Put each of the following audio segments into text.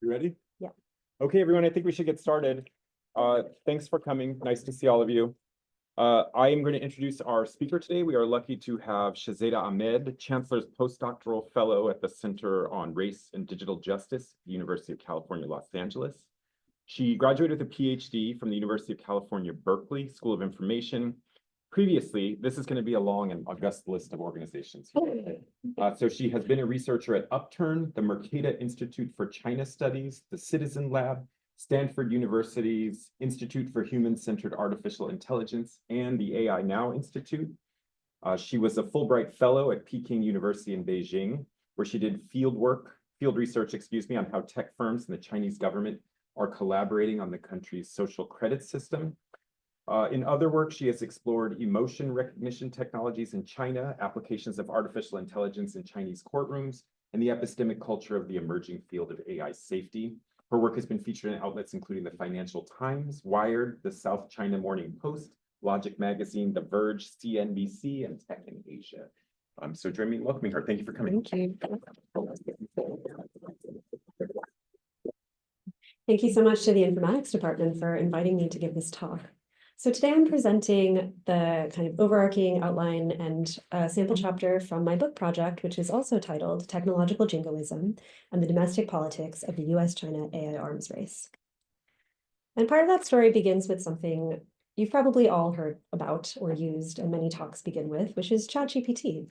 You ready? Yeah. Okay, everyone, I think we should get started. Thanks for coming. Nice to see all of you. I am going to introduce our speaker today. We are lucky to have Shazeda Ahmed, Chancellor's Postdoctoral Fellow at the Center on Race and Digital Justice, University of California, Los Angeles. She graduated with a Ph.D. from the University of California, Berkeley School of Information. Previously, this is going to be a long and august list of organizations. So she has been a researcher at Upturn, the Mercator Institute for China Studies, the Citizen Lab, Stanford University's Institute for Human-Centered Artificial Intelligence, and the AI Now Institute. She was a Fulbright Fellow at Peking University in Beijing, where she did field research, on how tech firms and the Chinese government are collaborating on the country's social credit system. In other work, she has explored emotion recognition technologies in China, applications of artificial intelligence in Chinese courtrooms, and the epistemic culture of the emerging field of AI safety. Her work has been featured in outlets including the Financial Times, Wired, the South China Morning Post, Logic Magazine, The Verge, CNBC, and Tech in Asia. So join me in welcoming her. Thank you for coming. Thank you so much to the informatics department for inviting me to give this talk. So today I'm presenting the kind of overarching outline and a sample chapter from my book project, which is also titled Technological Jingoism and the Domestic Politics of the US-China AI Arms Race. And part of that story begins with something you've probably all heard about or used, and many talks begin with, which is ChatGPT.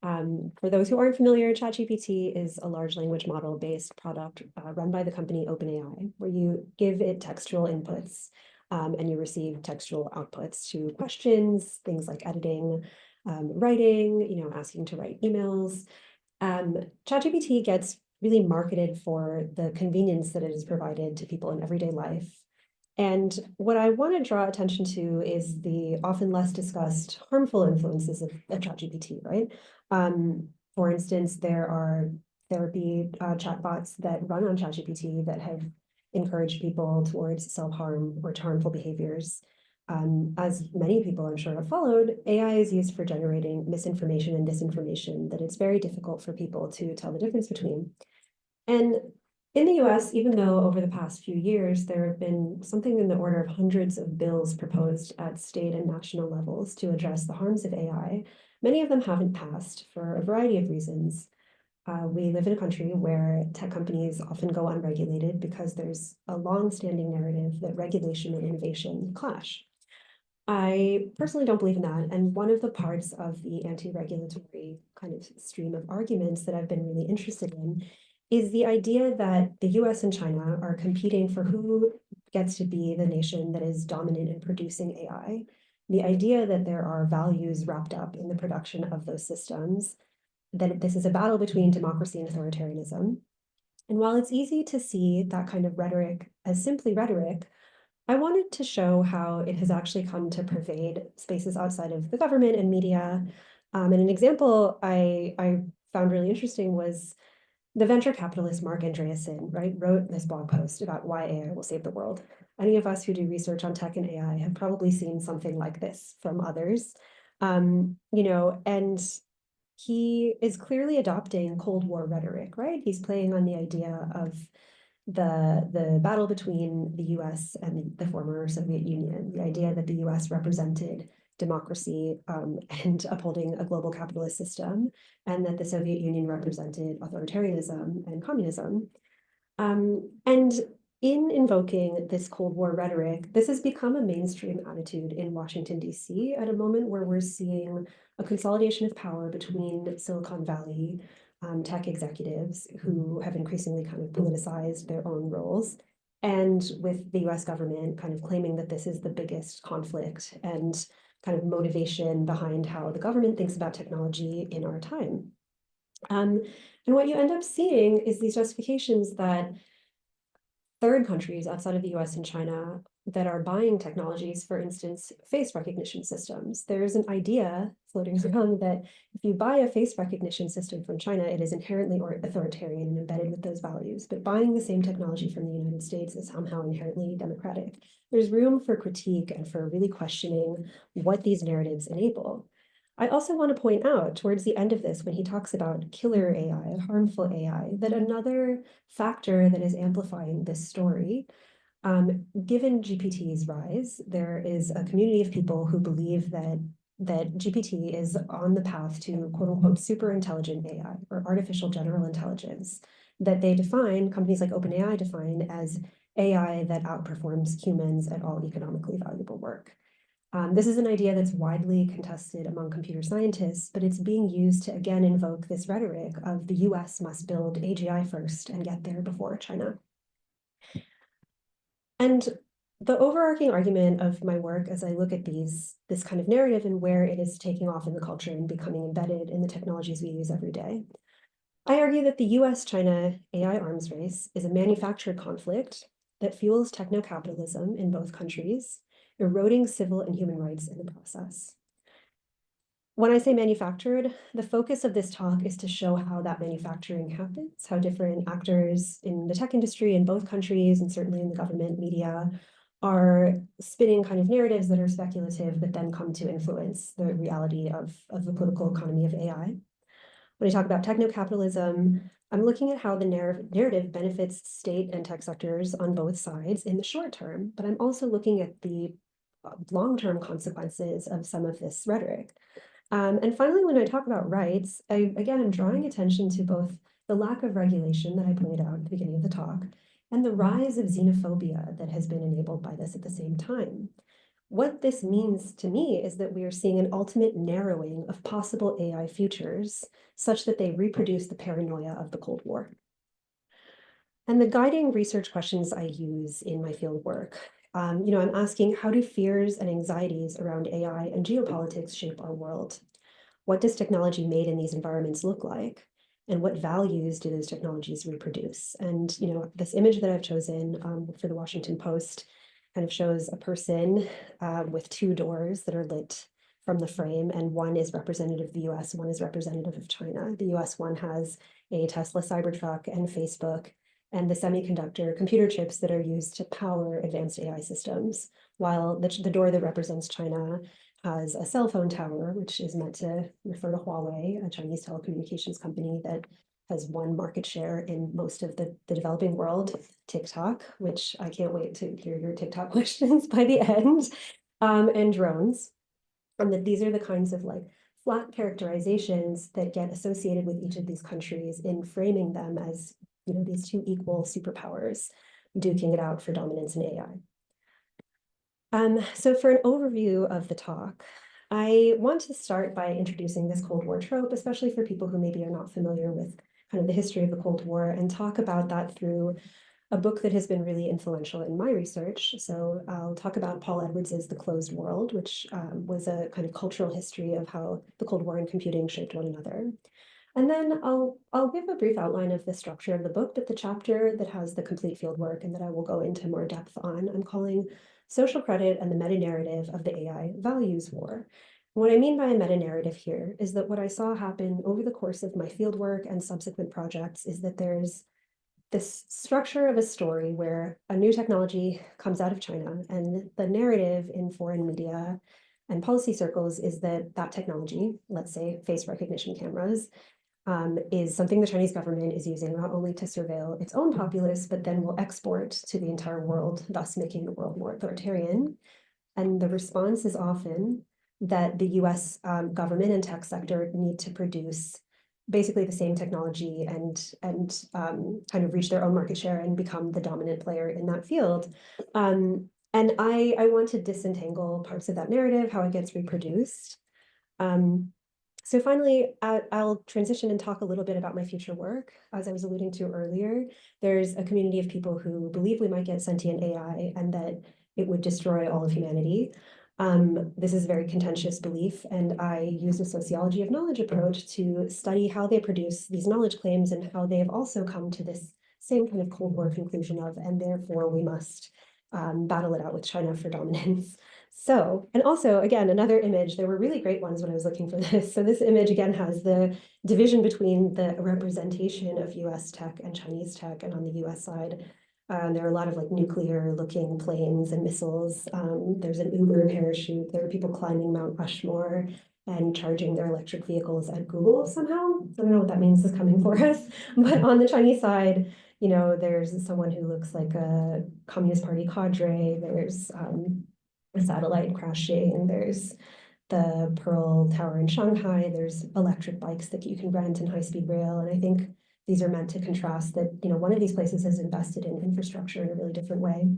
For those who aren't familiar, ChatGPT is a large language model-based product run by the company OpenAI, where you give it textual inputs and you receive textual outputs to questions, things like editing, writing, asking to write emails. ChatGPT gets really marketed for the convenience that it has provided to people in everyday life. And what I want to draw attention to is the often less discussed harmful influences of ChatGPT, right? For instance, there are therapy chatbots that run on ChatGPT that have encouraged people towards self-harm or to harmful behaviors. As many people I'm sure have followed, AI is used for generating misinformation and disinformation that it's very difficult for people to tell the difference between. And in the US, even though over the past few years, there have been something in the order of hundreds of bills proposed at state and national levels to address the harms of AI, many of them haven't passed for a variety of reasons. We live in a country where tech companies often go unregulated because there's a long-standing narrative that regulation and innovation clash. I personally don't believe in that, and one of the parts of the anti-regulatory kind of stream of arguments that I've been really interested in is the idea that the US and China are competing for who gets to be the nation that is dominant in producing AI. The idea that there are values wrapped up in the production of those systems, that this is a battle between democracy and authoritarianism. And while it's easy to see that kind of rhetoric as simply rhetoric, I wanted to show how it has actually come to pervade spaces outside of the government and media. And an example I found really interesting was the venture capitalist Mark Andreessen, right, wrote this blog post about why AI will save the world. Any of us who do research on tech and AI have probably seen something like this from others, and he is clearly adopting Cold War rhetoric, right? He's playing on the idea of the battle between the US and the former Soviet Union, the idea that the US represented democracy and upholding a global capitalist system, and that the Soviet Union represented authoritarianism and communism. And in invoking this Cold War rhetoric, this has become a mainstream attitude in Washington, D.C. at a moment where we're seeing a consolidation of power between Silicon Valley tech executives who have increasingly kind of politicized their own roles, and with the US government kind of claiming that this is the biggest conflict and kind of motivation behind how the government thinks about technology in our time. And what you end up seeing is these justifications that third countries outside of the US and China that are buying technologies, for instance, face recognition systems. There's an idea floating around that if you buy a face recognition system from China, it is inherently authoritarian and embedded with those values. But buying the same technology from the United States is somehow inherently democratic. There's room for critique and for really questioning what these narratives enable. I also want to point out towards the end of this, when he talks about killer AI, harmful AI, that another factor that is amplifying this story, given GPT's rise, there is a community of people who believe that GPT is on the path to quote unquote super intelligent AI or artificial general intelligence that they define, companies like OpenAI define as AI that outperforms humans at all economically valuable work. This is an idea that's widely contested among computer scientists, but it's being used to again invoke this rhetoric of the US must build AGI first and get there before China. And the overarching argument of my work as I look at this kind of narrative and where it is taking off in the culture and becoming embedded in the technologies we use every day, I argue that the US-China AI arms race is a manufactured conflict that fuels techno-capitalism in both countries, eroding civil and human rights in the process. When I say manufactured, the focus of this talk is to show how that manufacturing happens, how different actors in the tech industry in both countries and certainly in the government media are spinning kind of narratives that are speculative, but then come to influence the reality of the political economy of AI. When I talk about techno-capitalism, I'm looking at how the narrative benefits state and tech sectors on both sides in the short term, but I'm also looking at the long-term consequences of some of this rhetoric. And finally, when I talk about rights, again, I'm drawing attention to both the lack of regulation that I pointed out at the beginning of the talk and the rise of xenophobia that has been enabled by this at the same time. What this means to me is that we are seeing an ultimate narrowing of possible AI futures such that they reproduce the paranoia of the Cold War. And the guiding research questions I use in my field work, I'm asking, how do fears and anxieties around AI and geopolitics shape our world? What does technology made in these environments look like? And what values do those technologies reproduce? And, this image that I've chosen for the Washington Post kind of shows a person with two doors that are lit from the frame, and one is representative of the US, one is representative of China. The US one has a Tesla Cybertruck and Facebook and the semiconductor computer chips that are used to power advanced AI systems, while the door that represents China has a cell phone tower, which is meant to refer to Huawei, a Chinese telecommunications company that has won market share in most of the developing world, TikTok, which I can't wait to hear your TikTok questions by the end, and drones. And that these are the kinds of flat characterizations that get associated with each of these countries in framing them as these two equal superpowers duking it out for dominance in AI. So for an overview of the talk, I want to start by introducing this Cold War trope, especially for people who maybe are not familiar with kind of the history of the Cold War, and talk about that through a book that has been really influential in my research. So I'll talk about Paul Edwards's The Closed World, which was a kind of cultural history of how the Cold War and computing shaped one another. And then I'll give a brief outline of the structure of the book, but the chapter that has the complete field work and that I will go into more depth on, I'm calling Social Credit and the Meta-Narrative of the AI Values War. What I mean by a meta-narrative here is that what I saw happen over the course of my fieldwork and subsequent projects is that there's this structure of a story where a new technology comes out of China, and the narrative in foreign media and policy circles is that that technology, let's say face recognition cameras, is something the Chinese government is using not only to surveil its own populace, but then will export to the entire world, thus making the world more authoritarian. And the response is often that the US government and tech sector need to produce basically the same technology and kind of reach their own market share and become the dominant player in that field. And I want to disentangle parts of that narrative, how it gets reproduced. So finally, I'll transition and talk a little bit about my future work. As I was alluding to earlier, there's a community of people who believe we might get sentient AI and that it would destroy all of humanity. This is a very contentious belief, and I use a sociology of knowledge approach to study how they produce these knowledge claims and how they have also come to this same kind of Cold War conclusion of, and therefore we must battle it out with China for dominance. So, and also, again, another image, there were really great ones when I was looking for this. So this image, again, has the division between the representation of US tech and Chinese tech, and on the US side, there are a lot of nuclear-looking planes and missiles. There's an Uber parachute. There are people climbing Mount Rushmore, and charging their electric vehicles at Google somehow. I don't know what that means is coming for us, but on the Chinese side, you know, there's someone who looks like a Communist Party cadre, there's a satellite crashing, there's the Pearl Tower in Shanghai, there's electric bikes that you can rent in high-speed rail, and I think these are meant to contrast that, you know, one of these places has invested in infrastructure in a really different way.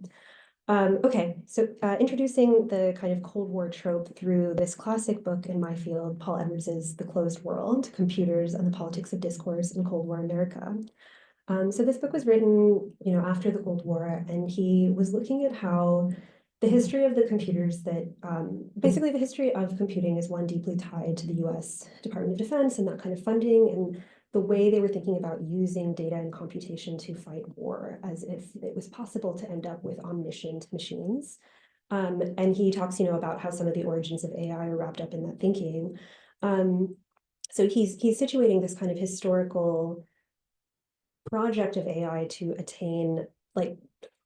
Okay, so introducing the kind of Cold War trope through this classic book in my field, Paul Edwards's The Closed World, Computers and the Politics of Discourse in Cold War America. So this book was written, you know, after the Cold War, and he was looking at how the history of the computers that, basically the history of computing is one deeply tied to the US Department of Defense and that kind of funding, and the way they were thinking about using data and computation to fight war, as if it was possible to end up with omniscient machines. And he talks, you know, about how some of the origins of AI are wrapped up in that thinking. So he's situating this kind of historical project of AI to attain like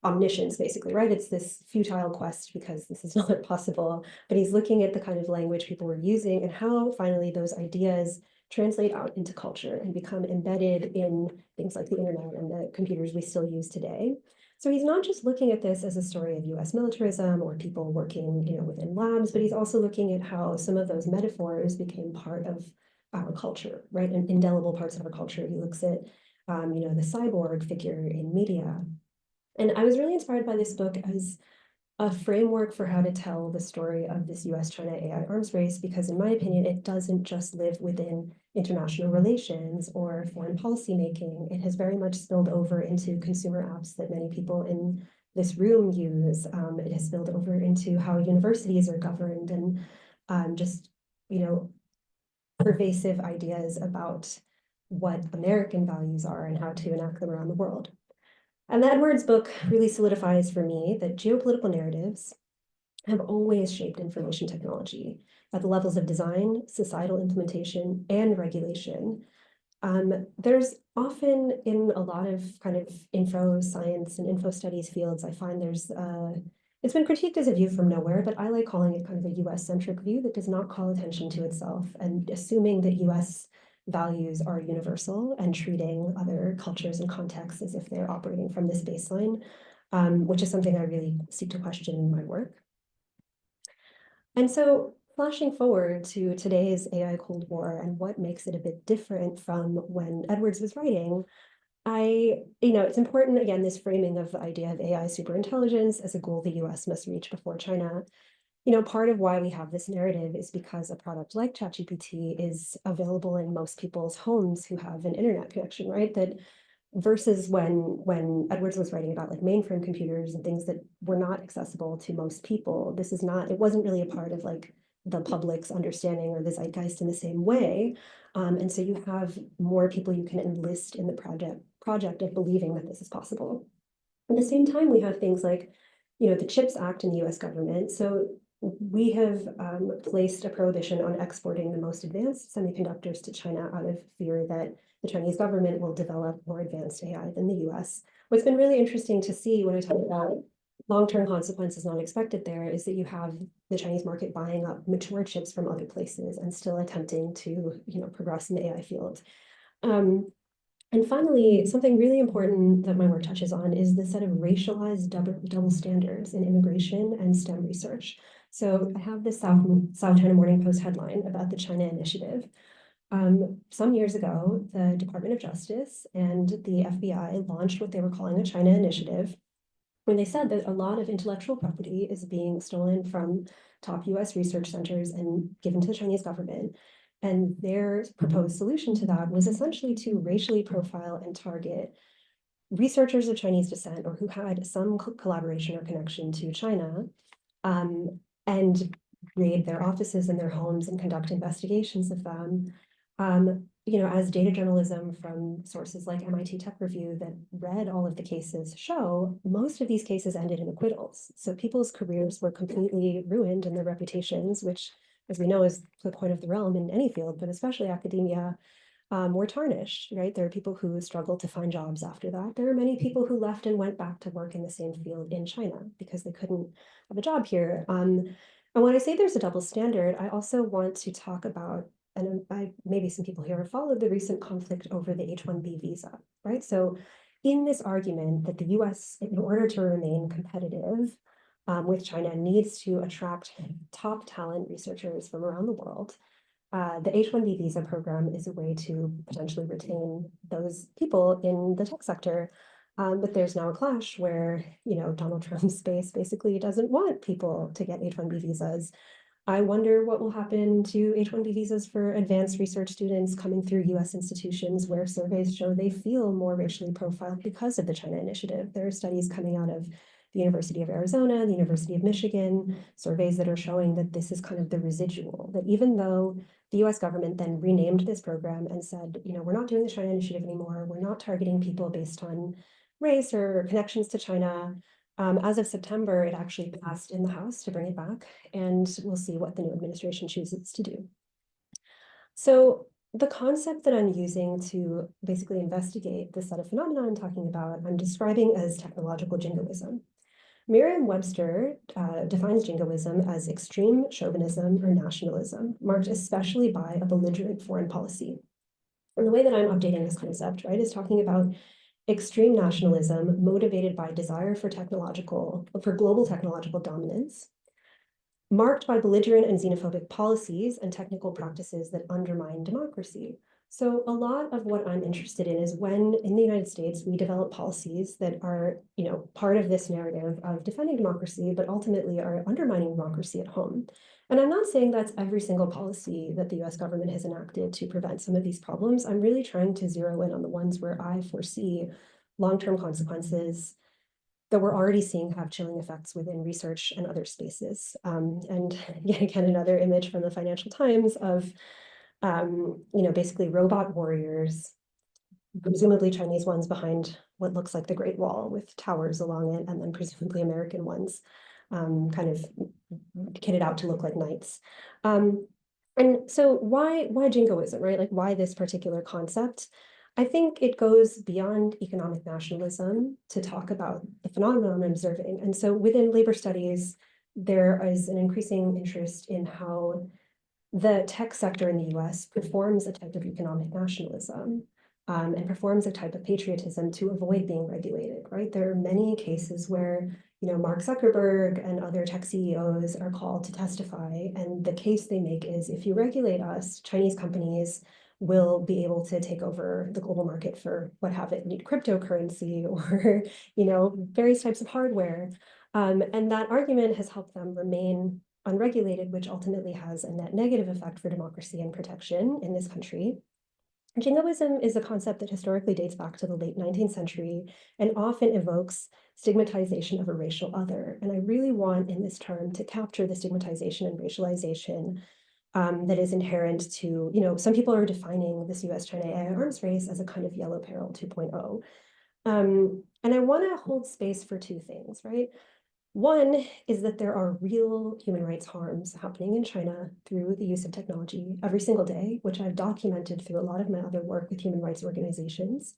omniscience, basically, right? It's this futile quest because this is not possible, but he's looking at the kind of language people were using and how finally those ideas translate out into culture and become embedded in things like the internet and the computers we still use today. So he's not just looking at this as a story of US militarism or people working, you know, within labs, but he's also looking at how some of those metaphors became part of our culture, right? And indelible parts of our culture. He looks at, you know, the cyborg figure in media. And I was really inspired by this book as a framework for how to tell the story of this US-China AI arms race, because in my opinion, it doesn't just live within international relations or foreign policy making. It has very much spilled over into consumer apps that many people in this room use. It has spilled over into how universities are governed and just, you know, pervasive ideas about what American values are and how to enact them around the world. And the Edwards book really solidifies for me that geopolitical narratives have always shaped information technology at the levels of design, societal implementation, and regulation. There's often in a lot of kind of info science and info studies fields, I find there's, it's been critiqued as a view from nowhere, but I like calling it kind of a US-centric view that does not call attention to itself and assuming that US values are universal and treating other cultures and contexts as if they're operating from this baseline, which is something I really seek to question in my work. And so flashing forward to today's AI Cold War and what makes it a bit different from when Edwards was writing, you know, it's important, again, this framing of the idea of AI superintelligence as a goal the US must reach before China. You know, part of why we have this narrative is because a product like ChatGPT is available in most people's homes who have an internet connection, right? That versus when Edwards was writing about like mainframe computers and things that were not accessible to most people, this is not, it wasn't really a part of like the public's understanding or the zeitgeist in the same way. And so you have more people you can enlist in the project of believing that this is possible. At the same time, we have things like, you know, the CHIPS Act in the US government. So we have placed a prohibition on exporting the most advanced semiconductors to China out of fear that the Chinese government will develop more advanced AI than the US. What's been really interesting to see when I talk about long-term consequences not expected there is that you have the Chinese market buying up mature chips from other places and still attempting to, you know, progress in the AI field. And finally, something really important that my work touches on is the set of racialized double standards in immigration and STEM research. So I have this South China Morning Post headline about the China Initiative. Some years ago, the Department of Justice and the FBI launched what they were calling a China Initiative, when they said that a lot of intellectual property is being stolen from top US research centers and given to the Chinese government. And their proposed solution to that was essentially to racially profile and target researchers of Chinese descent or who had some collaboration or connection to China, and raid their offices and their homes and conduct investigations of them. You know, as data journalism from sources like MIT Tech Review that read all of the cases show, most of these cases ended in acquittals. So people's careers were completely ruined and their reputations, which, as we know, is the point of the realm in any field, but especially academia, were tarnished, right? There are people who struggled to find jobs after that. There are many people who left and went back to work in the same field in China because they couldn't have a job here. And when I say there's a double standard, I also want to talk about, and maybe some people here have followed the recent conflict over the H-1B visa, right? So in this argument that the US, in order to remain competitive with China, needs to attract top talent researchers from around the world, the H-1B visa program is a way to potentially retain those people in the tech sector. But there's now a clash where, Donald Trump's base basically doesn't want people to get H-1B visas. I wonder what will happen to H-1B visas for advanced research students coming through US institutions where surveys show they feel more racially profiled because of the China initiative. There are studies coming out of the University of Arizona, the University of Michigan, surveys that are showing that this is kind of the residual, that even though the US government then renamed this program and said, we're not doing the China initiative anymore, we're not targeting people based on race or connections to China. As of September, it actually passed in the House to bring it back, and we'll see what the new administration chooses to do. So the concept that I'm using to basically investigate this set of phenomena I'm talking about, I'm describing as technological jingoism. Merriam-Webster defines jingoism as extreme chauvinism or nationalism, marked especially by a belligerent foreign policy. And the way that I'm updating this concept, right, is talking about extreme nationalism motivated by desire for global technological dominance, marked by belligerent and xenophobic policies and technical practices that undermine democracy. So a lot of what I'm interested in is when in the United States, we develop policies that are, part of this narrative of defending democracy, but ultimately are undermining democracy at home. And I'm not saying that's every single policy that the US government has enacted to prevent some of these problems. I'm really trying to zero in on the ones where I foresee long-term consequences that we're already seeing have chilling effects within research and other spaces. And yet again, another image from the Financial Times of basically robot warriors, presumably Chinese ones behind what looks like the Great Wall with towers along it, and then presumably American ones kind of kitted out to look like knights. And so why jingoism, right? Like why this particular concept? I think it goes beyond economic nationalism to talk about the phenomenon I'm observing. And so within labor studies, there is an increasing interest in how the tech sector in the US performs a type of economic nationalism and performs a type of patriotism to avoid being regulated, right? There are many cases where, Mark Zuckerberg and other tech CEOs are called to testify. And the case they make is if you regulate us, Chinese companies will be able to take over the global market for what have it, cryptocurrency or, various types of hardware. And that argument has helped them remain unregulated, which ultimately has a net negative effect for democracy and protection in this country. Jingoism is a concept that historically dates back to the late 19th century and often evokes stigmatization of a racial other. And I really want in this term to capture the stigmatization and racialization that is inherent to, some people are defining this US-China AI arms race as a kind of yellow peril 2.0. And I want to hold space for two things, right? One is that there are real human rights harms happening in China through the use of technology every single day, which I've documented through a lot of my other work with human rights organizations.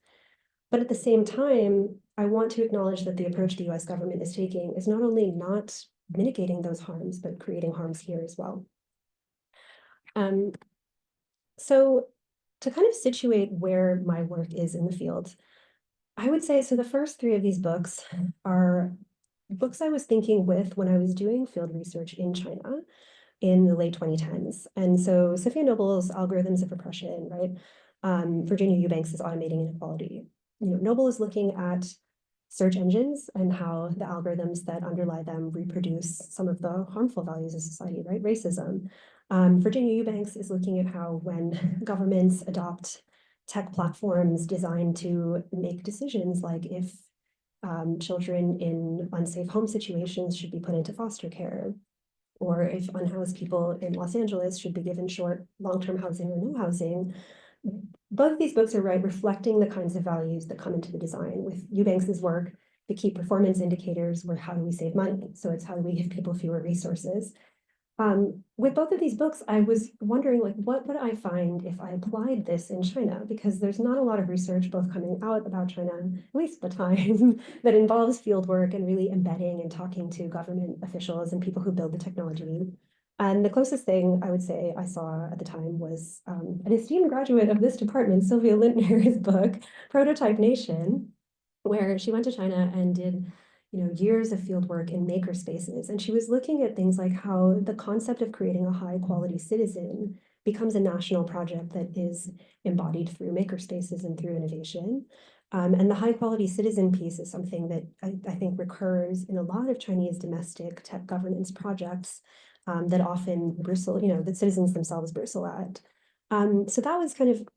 But at the same time, I want to acknowledge that the approach the US government is taking is not only not mitigating those harms, but creating harms here as well. So to kind of situate where my work is in the field, I would say, so the first three of these books are books I was thinking with when I was doing field research in China in the late 2010s. And so Sophia Noble's Algorithms of Oppression, right? Virginia Eubanks is Automating Inequality. Noble is looking at search engines and how the algorithms that underlie them reproduce some of the harmful values of society, right? Racism. Virginia Eubanks is looking at how when governments adopt tech platforms designed to make decisions like if children in unsafe home situations should be put into foster care, or if unhoused people in Los Angeles should be given short, long-term housing or no housing. Both of these books are reflecting the kinds of values that come into the design. With Eubanks's work, the key performance indicators were how do we save money? So it's how do we give people fewer resources? With both of these books, I was wondering, what would I find if I applied this in China? Because there's not a lot of research both coming out about China, at least at the time, that involves field work and really embedding and talking to government officials and people who build the technology. And the closest thing I would say I saw at the time was an esteemed graduate of this department, Sylvia Lintner's book, Prototype Nation, where she went to China and did, years of field work in maker spaces. And she was looking at things like how the concept of creating a high quality citizen becomes a national project that is embodied through maker spaces and through innovation. And the high quality citizen piece is something that I think recurs in a lot of Chinese domestic tech governance projects that often bristle, that citizens themselves bristle at. So that was kind of,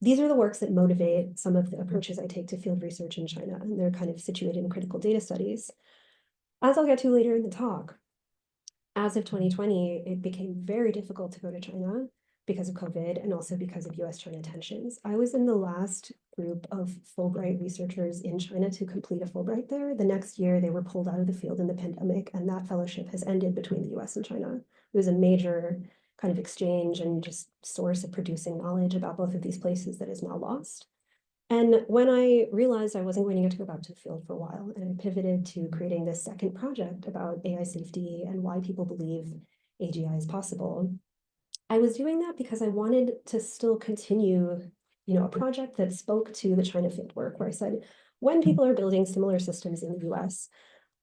these are the works that motivate some of the approaches I take to field research in China, and they're kind of situated in critical data studies. As I'll get to later in the talk, as of 2020, it became very difficult to go to China because of COVID and also because of US-China tensions. I was in the last group of Fulbright researchers in China to complete a Fulbright there. The next year, they were pulled out of the field in the pandemic, and that fellowship has ended between the US and China. It was a major kind of exchange and just source of producing knowledge about both of these places that is now lost. And when I realized I wasn't going to get to go back to the field for a while, and I pivoted to creating this second project about AI safety and why people believe AGI is possible, I was doing that because I wanted to still continue, a project that spoke to the China field work, where I said, when people are building similar systems in the US,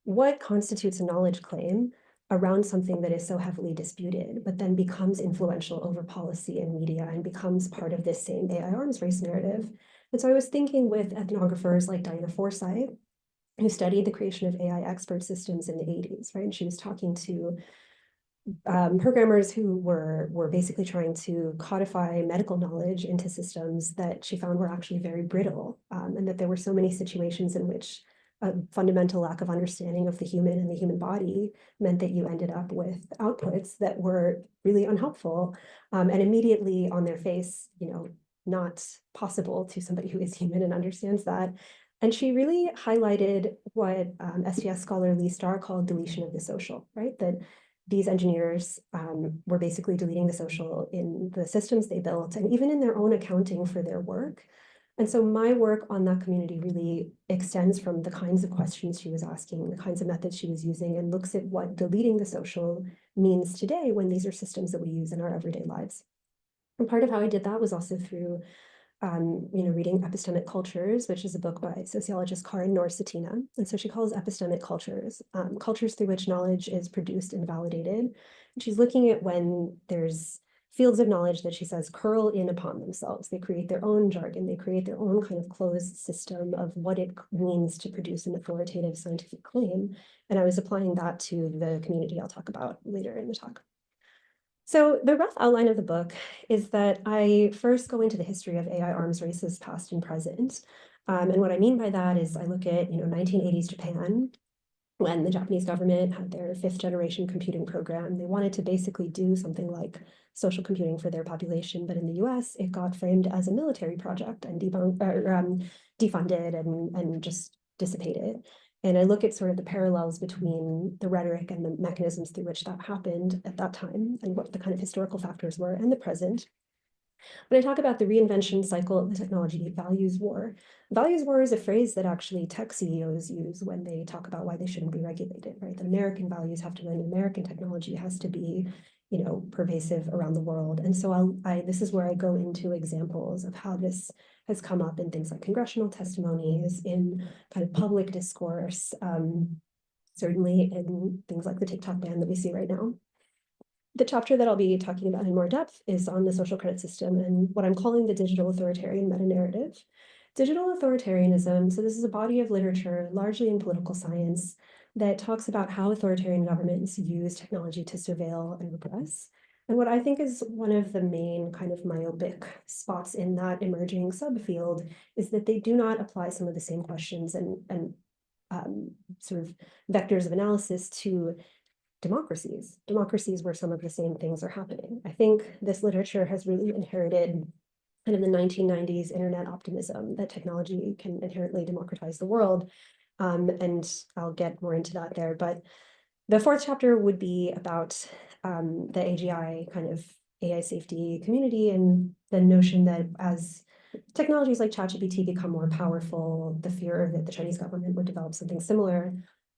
what constitutes a knowledge claim around something that is so heavily disputed, but then becomes influential over policy and media and becomes part of this same AI arms race narrative? And so I was thinking with ethnographers like Diana Forsyth, who studied the creation of AI expert systems in the 80s, right? And she was talking to programmers who were basically trying to codify medical knowledge into systems that she found were actually very brittle, and that there were so many situations in which a fundamental lack of understanding of the human and the human body meant that you ended up with outputs that were really unhelpful, and immediately on their face, not possible to somebody who is human and understands that. And she really highlighted what STS scholar Lee Starr called deletion of the social, right? That these engineers were basically deleting the social in the systems they built and even in their own accounting for their work. And so my work on that community really extends from the kinds of questions she was asking, the kinds of methods she was using, and looks at what deleting the social means today when these are systems that we use in our everyday lives. And part of how I did that was also through reading Epistemic Cultures, which is a book by sociologist Karin Nor-Cetina. And so she calls epistemic cultures, cultures through which knowledge is produced and validated. And she's looking at when there's fields of knowledge that she says curl in upon themselves. They create their own jargon. They create their own kind of closed system of what it means to produce an authoritative scientific claim. And I was applying that to the community I'll talk about later in the talk. So the rough outline of the book is that I first go into the history of AI arms races, past and present. And what I mean by that is I look at, 1980s Japan, when the Japanese government had their 5th-generation computing program. They wanted to basically do something like social computing for their population, but in the US, it got framed as a military project and defunded and just dissipated. And I look at sort of the parallels between the rhetoric and the mechanisms through which that happened at that time and what the kind of historical factors were and the present. When I talk about the reinvention cycle of the technology values war is a phrase that actually tech CEOs use when they talk about why they shouldn't be regulated, right? The American values have to win, American technology has to be, pervasive around the world. And so this is where I go into examples of how this has come up in things like congressional testimonies, in kind of public discourse, certainly in things like the TikTok ban that we see right now. The chapter that I'll be talking about in more depth is on the social credit system and what I'm calling the digital authoritarian meta-narrative. Digital authoritarianism, so this is a body of literature, largely in political science, that talks about how authoritarian governments use technology to surveil and repress. And what I think is one of the main kind of myopic spots in that emerging subfield is that they do not apply some of the same questions and sort of vectors of analysis to democracies where some of the same things are happening. I think this literature has really inherited kind of the 1990s internet optimism that technology can inherently democratize the world. And I'll get more into that there. But the 4th chapter would be about the AGI kind of AI safety community and the notion that as technologies like ChatGPT become more powerful, the fear that the Chinese government would develop something similar.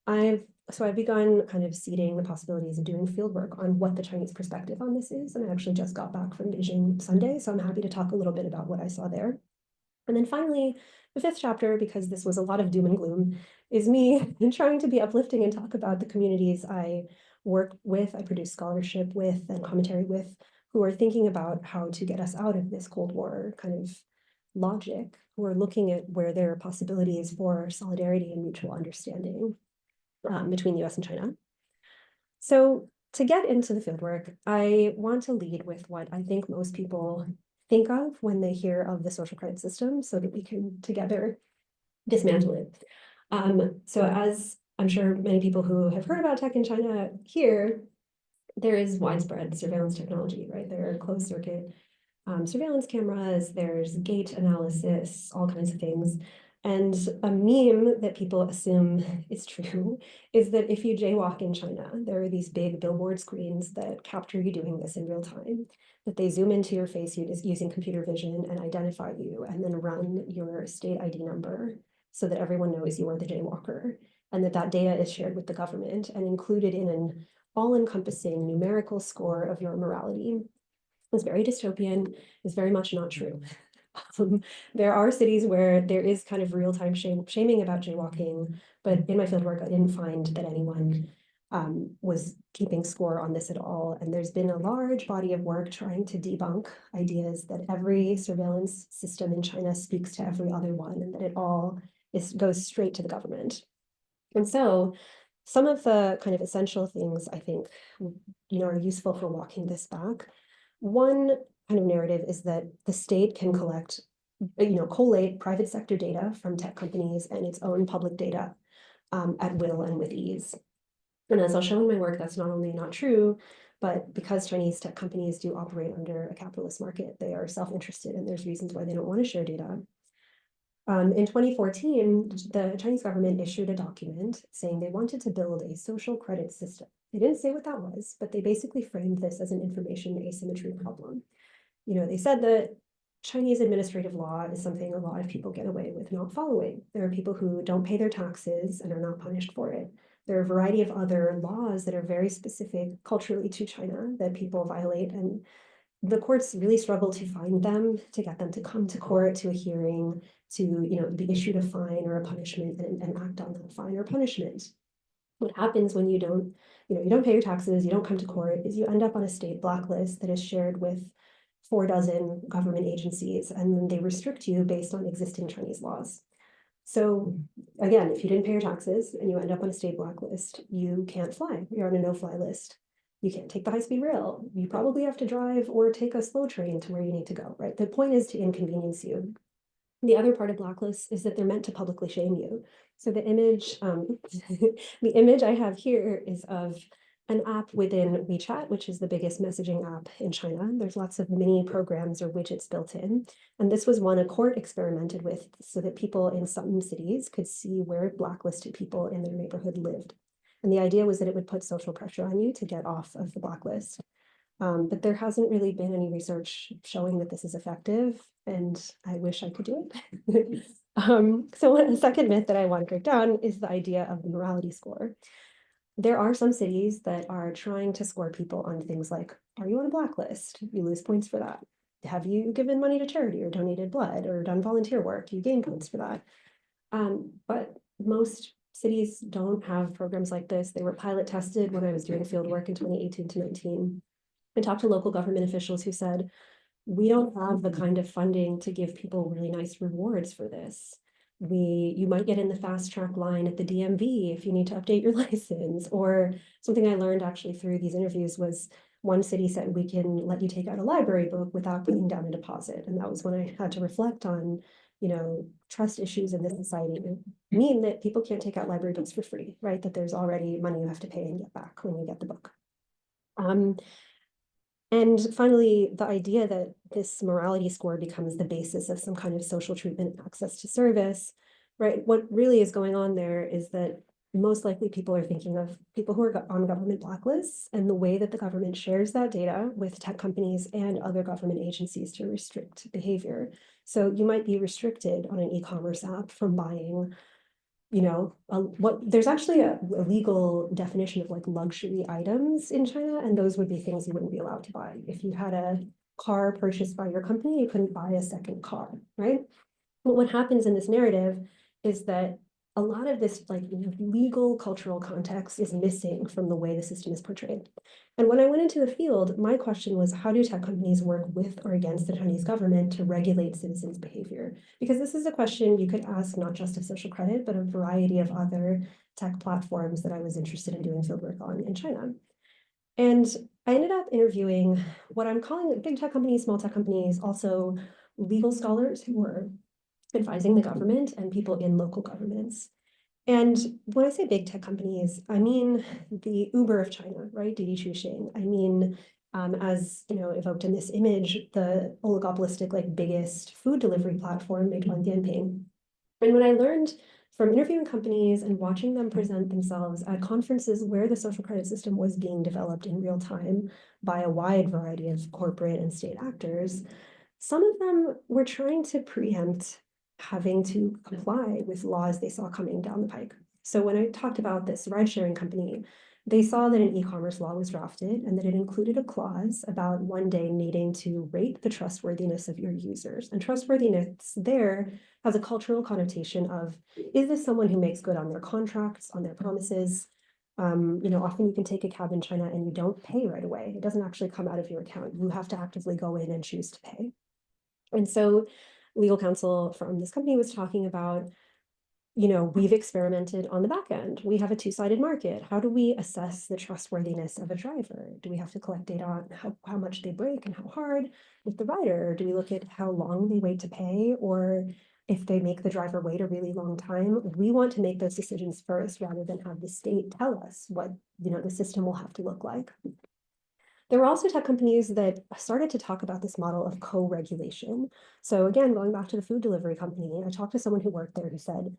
I've So I've begun kind of seeding the possibilities of doing field work on what the Chinese perspective on this is. And I actually just got back from Beijing Sunday, so I'm happy to talk a little bit about what I saw there. And then finally, the fifth chapter, because this was a lot of doom and gloom, is me trying to be uplifting and talk about the communities I work with, I produce scholarship with and commentary with, who are thinking about how to get us out of this Cold War kind of logic, who are looking at where there are possibilities for solidarity and mutual understanding between the US and China. So to get into the fieldwork, I want to lead with what I think most people think of when they hear of the social credit system so that we can together dismantle it. So as I'm sure many people who have heard about tech in China here, there is widespread surveillance technology, right? There are closed circuit surveillance cameras, there's gait analysis, all kinds of things. And a meme that people assume is true is that if you jaywalk in China, there are these big billboard screens that capture you doing this in real time, that they zoom into your face using computer vision and identify you and then run your state ID number so that everyone knows you are the jaywalker, and that data is shared with the government and included in an all-encompassing numerical score of your morality. It's very dystopian, is very much not true. There are cities where there is kind of real-time shaming about jaywalking, but in my fieldwork, I didn't find that anyone was keeping score on this at all. And there's been a large body of work trying to debunk ideas that every surveillance system in China speaks to every other one, and that it all goes straight to the government. And so some of the kind of essential things I think, are useful for walking this back. One kind of narrative is that the state can collect, collate private sector data from tech companies and its own public data at will and with ease. And as I'll show in my work, that's not only not true, but because Chinese tech companies do operate under a capitalist market, they are self-interested, and there's reasons why they don't want to share data. In 2014, the Chinese government issued a document saying they wanted to build a social credit system. They didn't say what that was, but they basically framed this as an information asymmetry problem. They said that Chinese administrative law is something a lot of people get away with not following. There are people who don't pay their taxes and are not punished for it. There are a variety of other laws that are very specific culturally to China that people violate, and the courts really struggle to find them, to get them to come to court, to a hearing, to be issued a fine or a punishment and act on that fine or punishment. What happens when you don't pay your taxes, you don't come to court, is you end up on a state blacklist that is shared with 4 dozen government agencies, and then they restrict you based on existing Chinese laws. So again, if you didn't pay your taxes and you end up on a state blacklist, you can't fly. You're on a no-fly list. You can't take the high-speed rail. You probably have to drive or take a slow train to where you need to go, right? The point is to inconvenience you. The other part of blacklists is that they're meant to publicly shame you. So the image, the image I have here is of an app within WeChat, which is the biggest messaging app in China. There's lots of mini programs or widgets built in. And this was one a court experimented with so that people in some cities could see where blacklisted people in their neighborhood lived. And the idea was that it would put social pressure on you to get off of the blacklist. But there hasn't really been any research showing that this is effective, and I wish I could do it. So the second myth that I want to break down is the idea of the morality score. There are some cities that are trying to score people on things like, are you on a blacklist? You lose points for that. Have you given money to charity or donated blood or done volunteer work? You gain points for that. But most cities don't have programs like this. They were pilot tested when I was doing field work in 2018 to 19. I talked to local government officials who said, we don't have the kind of funding to give people really nice rewards for this. You might get in the fast track line at the DMV if you need to update your license. Or something I learned actually through these interviews was one city said, we can let you take out a library book without putting down a deposit. And that was when I had to reflect on, trust issues in this society mean that people can't take out library books for free, right? That there's already money you have to pay and get back when you get the book. And finally, the idea that this morality score becomes the basis of some kind of social treatment and access to service, right? What really is going on there is that most likely people are thinking of people who are on government blacklists and the way that the government shares that data with tech companies and other government agencies to restrict behavior. So you might be restricted on an e-commerce app from buying there's actually a legal definition of like luxury items in China, and those would be things you wouldn't be allowed to buy. If you had a car purchased by your company, you couldn't buy a second car, right? But what happens in this narrative is that a lot of this like legal cultural context is missing from the way the system is portrayed. And when I went into the field, my question was, how do tech companies work with or against the Chinese government to regulate citizens' behavior? Because this is a question you could ask not just of social credit, but a variety of other tech platforms that I was interested in doing fieldwork on in China. And I ended up interviewing what I'm calling big tech companies, small tech companies, also legal scholars who were advising the government and people in local governments. And when I say big tech companies, I mean the Uber of China, right? Didi Chuxing. I mean, as evoked in this image, the oligopolistic, like biggest food delivery platform, Meituan Dianping. And when I learned from interviewing companies and watching them present themselves at conferences where the social credit system was being developed in real time by a wide variety of corporate and state actors, some of them were trying to preempt having to comply with laws they saw coming down the pike. So when I talked about this ride-sharing company, they saw that an e-commerce law was drafted and that it included a clause about one day needing to rate the trustworthiness of your users. And trustworthiness there has a cultural connotation of, is this someone who makes good on their contracts, on their promises? Often you can take a cab in China and you don't pay right away. It doesn't actually come out of your account. You have to actively go in and choose to pay. And so legal counsel from this company was talking about, we've experimented on the back end. We have a two-sided market. How do we assess the trustworthiness of a driver? Do we have to collect data on how much they brake and how hard with the rider? Do we look at how long they wait to pay, or if they make the driver wait a really long time? We want to make those decisions first rather than have the state tell us what, the system will have to look like. There were also tech companies that started to talk about this model of co-regulation. So again, going back to the food delivery company, I talked to someone who worked there who said,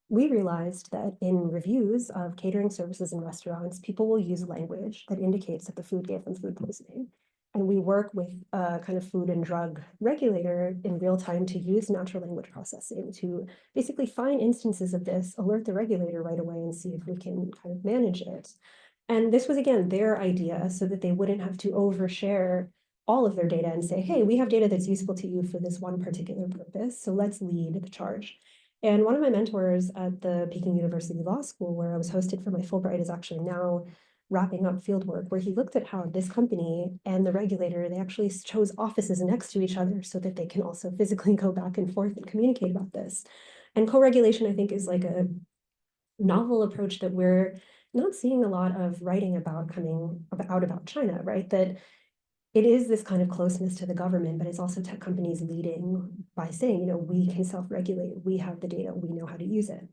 we realized that in reviews of catering services in restaurants, people will use language that indicates that the food gave them food poisoning. And we work with a kind of food and drug regulator in real time to use natural language processing to basically find instances of this, alert the regulator right away and see if we can kind of manage it. And this was, again, their idea so that they wouldn't have to overshare all of their data and say, hey, we have data that's useful to you for this one particular purpose, so let's lead the charge. And one of my mentors at the Peking University Law School, where I was hosted for my Fulbright, is actually now wrapping up fieldwork, where he looked at how this company and the regulator, they actually chose offices next to each other so that they can also physically go back and forth and communicate about this. And co-regulation, I think, is like a novel approach that we're not seeing a lot of writing about coming out about China, right? That it is this kind of closeness to the government, but it's also tech companies leading by saying, we can self-regulate, we have the data, we know how to use it.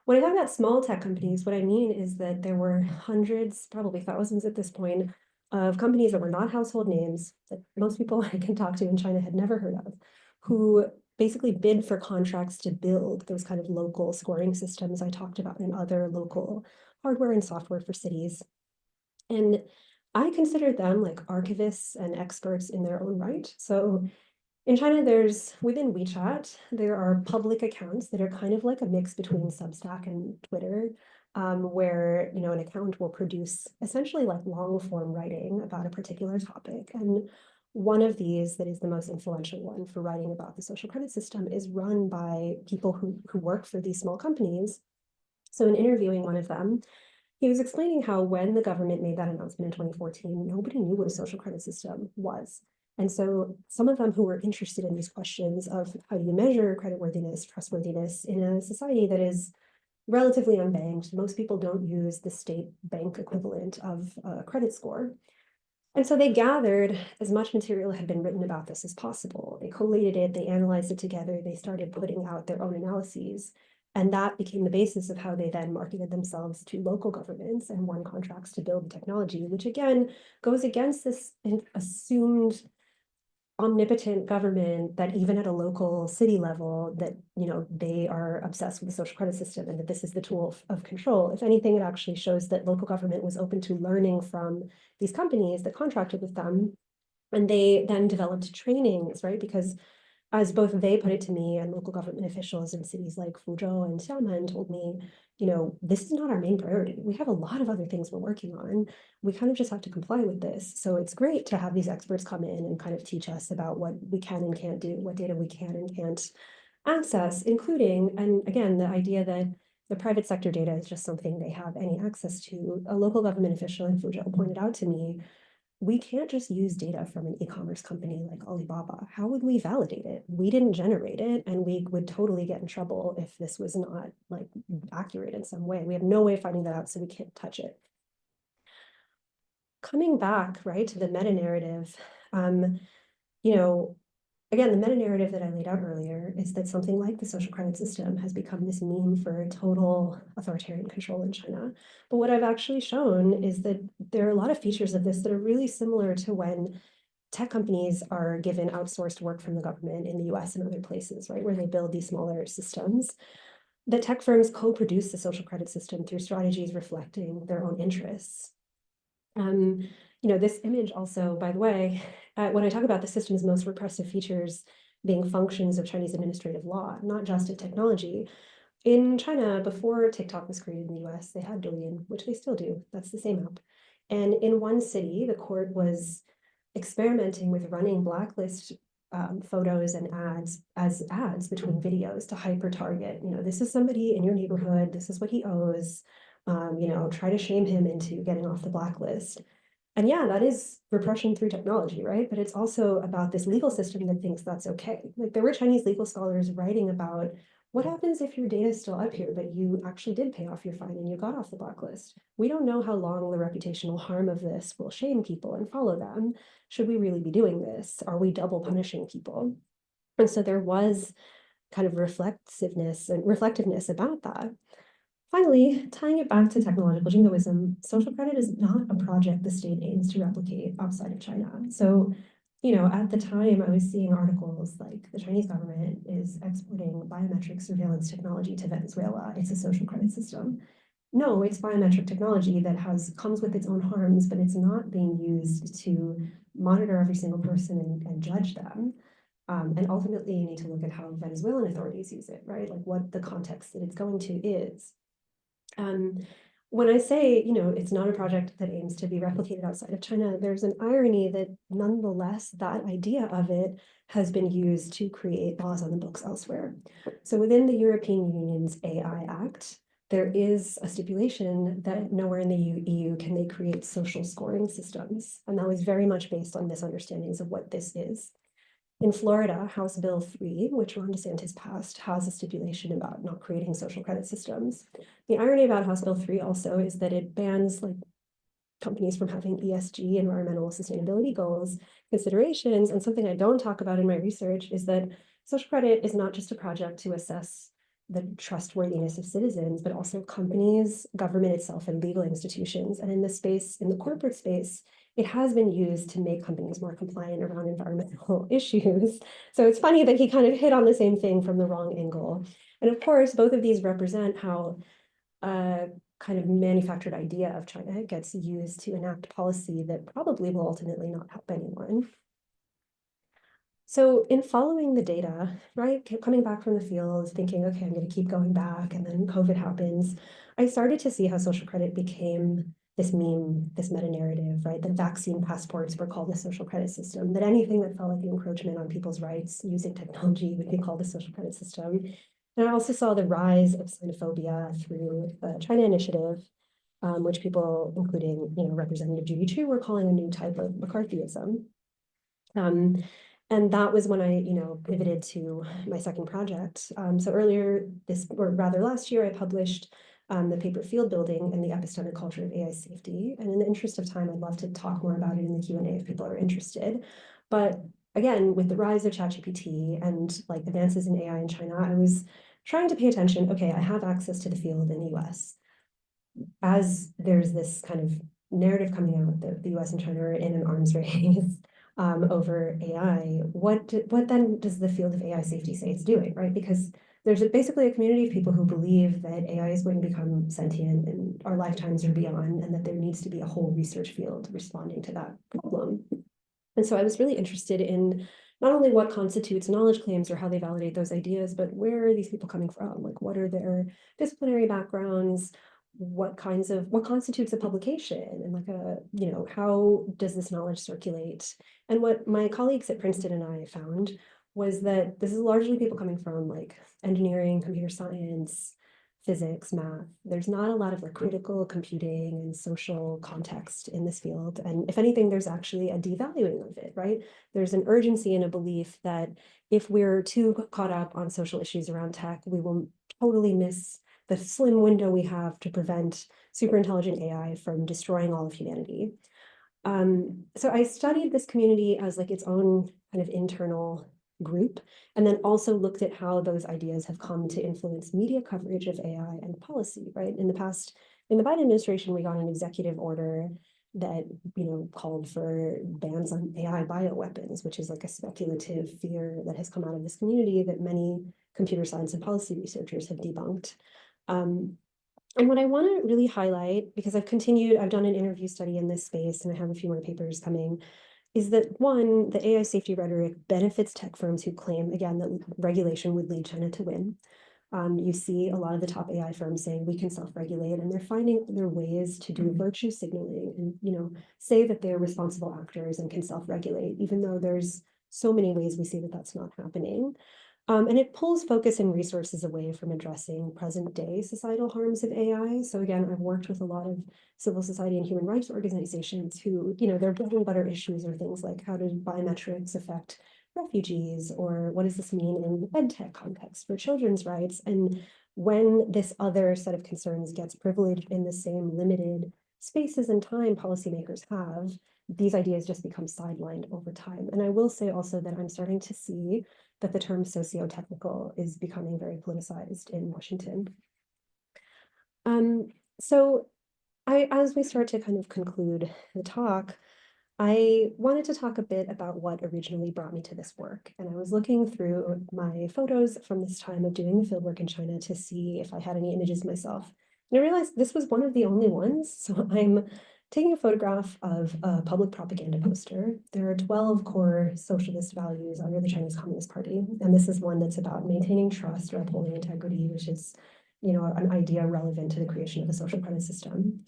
When I talk about small tech companies, what I mean is that there were hundreds, probably thousands at this point, of companies that were not household names that most people I can talk to in China had never heard of, who basically bid for contracts to build those kind of local scoring systems I talked about and other local hardware and software for cities. And I consider them like archivists and experts in their own right. So in China, within WeChat, there are public accounts that are kind of like a mix between Substack and Twitter, where, an account will produce essentially like long form writing about a particular topic. And one of these that is the most influential one for writing about the social credit system is run by people who work for these small companies. So in interviewing one of them, he was explaining how when the government made that announcement in 2014, nobody knew what a social credit system was. And so some of them who were interested in these questions of how do you measure creditworthiness, trustworthiness in a society that is relatively unbanked, most people don't use the state bank equivalent of a credit score. And so they gathered as much material had been written about this as possible. They collated it, they analyzed it together, they started putting out their own analyses. And that became the basis of how they then marketed themselves to local governments and won contracts to build the technology, which again goes against this assumed omnipotent government that even at a local city level that they are obsessed with the social credit system and that this is the tool of control. If anything, it actually shows that local government was open to learning from these companies that contracted with them, and they then developed trainings, right? Because as both they put it to me and local government officials in cities like Fuzhou and Xiamen told me, this is not our main priority. We have a lot of other things we're working on. We kind of just have to comply with this. So it's great to have these experts come in and kind of teach us about what we can and can't do, what data we can and can't access, including, and again, the idea that the private sector data is just something they have any access to. A local government official in Fuzhou pointed out to me, we can't just use data from an e-commerce company like Alibaba. How would we validate it? We didn't generate it, and we would totally get in trouble if this was not like accurate in some way. We have no way of finding that out, so we can't touch it. Coming back, right, to the meta-narrative, again, the meta-narrative that I laid out earlier is that something like the social credit system has become this meme for total authoritarian control in China. But what I've actually shown is that there are a lot of features of this that are really similar to when tech companies are given outsourced work from the government in the US and other places, right, where they build these smaller systems. The tech firms co-produce the social credit system through strategies reflecting their own interests. This image also, by the way, when I talk about the system's most repressive features being functions of Chinese administrative law, not just of technology. In China, before TikTok was created in the US, they had Douyin, which they still do. That's the same app. And in one city, the court was experimenting with running blacklist photos and ads as ads between videos to hyper target. This is somebody in your neighborhood. This is what he owes. Try to shame him into getting off the blacklist. And yeah, that is repression through technology, right? But it's also about this legal system that thinks that's okay. Like there were Chinese legal scholars writing about what happens if your data is still up here, but you actually did pay off your fine and you got off the blacklist. We don't know how long the reputational harm of this will shame people and follow them. Should we really be doing this? Are we double punishing people? And so there was kind of reflectiveness about that. Finally, tying it back to technological jingoism, social credit is not a project the state aims to replicate outside of China. So, at the time I was seeing articles like the Chinese government is exporting biometric surveillance technology to Venezuela. It's a social credit system. No, it's biometric technology that comes with its own harms, but it's not being used to monitor every single person and judge them. And ultimately, you need to look at how Venezuelan authorities use it, right? Like what the context that it's going to is. When I say, it's not a project that aims to be replicated outside of China, there's an irony that nonetheless, that idea of it has been used to create laws on the books elsewhere. So within the European Union's AI Act, there is a stipulation that nowhere in the EU can they create social scoring systems. And that was very much based on misunderstandings of what this is. In Florida, House Bill 3, which Ron DeSantis passed, has a stipulation about not creating social credit systems. The irony about House Bill 3 also is that it bans companies from having ESG, environmental sustainability goals, considerations. And something I don't talk about in my research is that social credit is not just a project to assess the trustworthiness of citizens, but also companies, government itself, and legal institutions. And in the corporate space, it has been used to make companies more compliant around environmental issues. So it's funny that he kind of hit on the same thing from the wrong angle. And of course, both of these represent how a kind of manufactured idea of China gets used to enact policy that probably will ultimately not help anyone. So in following the data, right, coming back from the field, thinking, okay, I'm going to keep going back, and then COVID happens, I started to see how social credit became this meme, this meta-narrative, right? That vaccine passports were called a social credit system, that anything that felt like an encroachment on people's rights using technology would be called a social credit system. And I also saw the rise of xenophobia through the China Initiative, which people, including, Representative Judy Chu, were calling a new type of McCarthyism. And that was when I, pivoted to my second project. So earlier or rather last year, I published the paper Field Building and the Epistemic Culture of AI Safety. And in the interest of time, I'd love to talk more about it in the Q&A if people are interested. But again, with the rise of ChatGPT and advances in AI in China, I was trying to pay attention. Okay, I have access to the field in the US. As there's this kind of narrative coming out that the US and China are in an arms race over AI, what then does the field of AI safety say it's doing, right? Because there's basically a community of people who believe that AI is going to become sentient in our lifetimes or beyond, and that there needs to be a whole research field responding to that problem. And so I was really interested in not only what constitutes knowledge claims or how they validate those ideas, but where are these people coming from? Like, what are their disciplinary backgrounds? What constitutes a publication? And like how does this knowledge circulate? And what my colleagues at Princeton and I found was that this is largely people coming from like engineering, computer science, physics, math. There's not a lot of like critical computing and social context in this field. And if anything, there's actually a devaluing of it, right? There's an urgency and a belief that if we're too caught up on social issues around tech, we will totally miss the slim window we have to prevent super intelligent AI from destroying all of humanity. So I studied this community as like its own kind of internal group, and then also looked at how those ideas have come to influence media coverage of AI and policy, right? In the Biden administration, we got an executive order that, called for bans on AI bioweapons, which is like a speculative fear that has come out of this community that many computer science and policy researchers have debunked. And what I want to really highlight, because I've done an interview study in this space, and I have a few more papers coming, is that one, the AI safety rhetoric benefits tech firms who claim, again, that regulation would lead China to win. You see a lot of the top AI firms saying we can self-regulate, and they're finding their ways to do virtue signaling and, say that they're responsible actors and can self-regulate, even though there's so many ways we see that that's not happening. And it pulls focus and resources away from addressing present day societal harms of AI. So again, I've worked with a lot of civil society and human rights organizations who, their bread and butter issues are things like how do biometrics affect refugees, or what does this mean in the ed tech context for children's rights? And when this other set of concerns gets privileged in the same limited spaces and time policymakers have, these ideas just become sidelined over time. And I will say also that I'm starting to see that the term socio-technical is becoming very politicized in Washington. So as we start to kind of conclude the talk, I wanted to talk a bit about what originally brought me to this work. And I was looking through my photos from this time of doing the fieldwork in China to see if I had any images myself. And I realized this was one of the only ones. So I'm taking a photograph of a public propaganda poster. There are 12 core socialist values under the Chinese Communist Party. And this is one that's about maintaining trust or upholding integrity, which is, an idea relevant to the creation of a social credit system.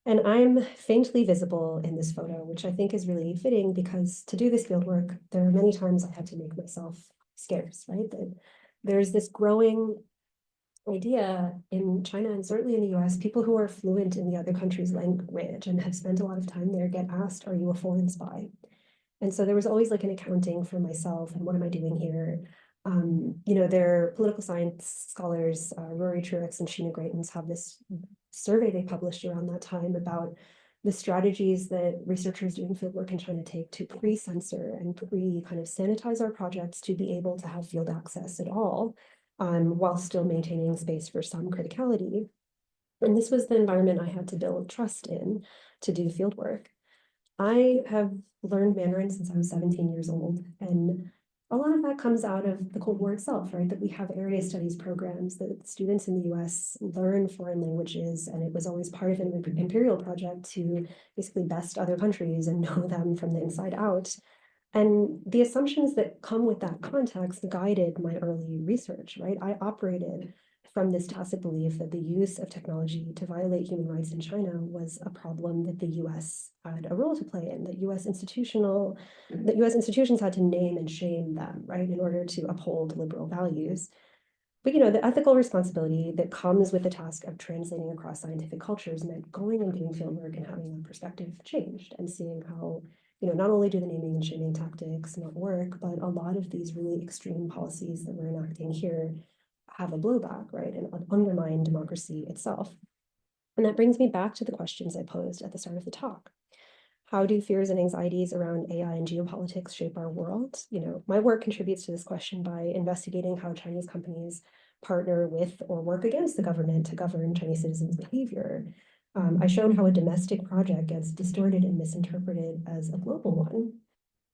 And I'm faintly visible in this photo, which I think is really fitting because to do this field work, there are many times I had to make myself scarce, right? That there's this growing idea in China and certainly in the US, people who are fluent in the other country's language and have spent a lot of time there get asked, are you a foreign spy? And so there was always like an accounting for myself and what am I doing here? Their political science scholars, Rory Truex and Sheena Greitens, have this survey they published around that time about the strategies that researchers doing fieldwork in China take to pre-censor and kind of sanitize our projects to be able to have field access at all, while still maintaining space for some criticality. And this was the environment I had to build trust in to do fieldwork. I have learned Mandarin since I was 17 years old, and a lot of that comes out of the Cold War itself, right? That we have area studies programs that students in the US learn foreign languages, and it was always part of an imperial project to basically best other countries and know them from the inside out. And the assumptions that come with that context guided my early research, right? I operated from this tacit belief that the use of technology to violate human rights in China was a problem that the US had a role to play in, that US institutions had to name and shame them, right, in order to uphold liberal values. But the ethical responsibility that comes with the task of translating across scientific cultures meant going and doing fieldwork and having that perspective changed and seeing how, not only do the naming and shaming tactics not work, but a lot of these really extreme policies that we're enacting here have a blowback, right, and undermine democracy itself. And that brings me back to the questions I posed at the start of the talk. How do fears and anxieties around AI and geopolitics shape our world? My work contributes to this question by investigating how Chinese companies partner with or work against the government to govern Chinese citizens' behavior. I showed how a domestic project gets distorted and misinterpreted as a global one,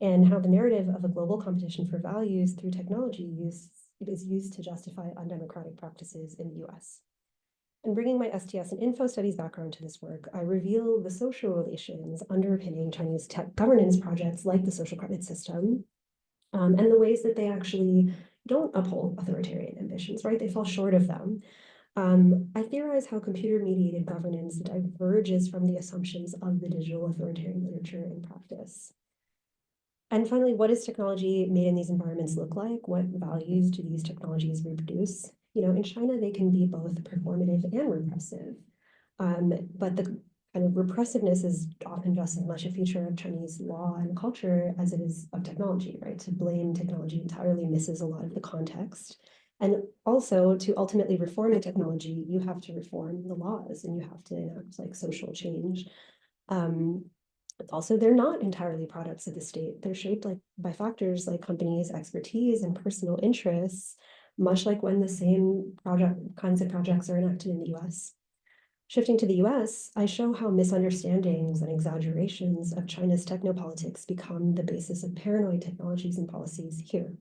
and how the narrative of a global competition for values through technology is used to justify undemocratic practices in the US. And bringing my STS and info studies background to this work, I reveal the social relations underpinning Chinese tech governance projects like the social credit system, and the ways that they actually don't uphold authoritarian ambitions, right? They fall short of them. I theorize how computer-mediated governance diverges from the assumptions of the digital authoritarian literature in practice. And finally, what does technology made in these environments look like? What values do these technologies reproduce? In China, they can be both performative and repressive. But the kind of repressiveness is often just as much a feature of Chinese law and culture as it is of technology, right? To blame technology entirely misses a lot of the context. And also, to ultimately reform the technology, you have to reform the laws and you have to enact like social change. Also, they're not entirely products of the state. They're shaped by factors like companies' expertise and personal interests, much like when the same kinds of projects are enacted in the US. Shifting to the US, I show how misunderstandings and exaggerations of China's technopolitics become the basis of paranoid technologies and policies here.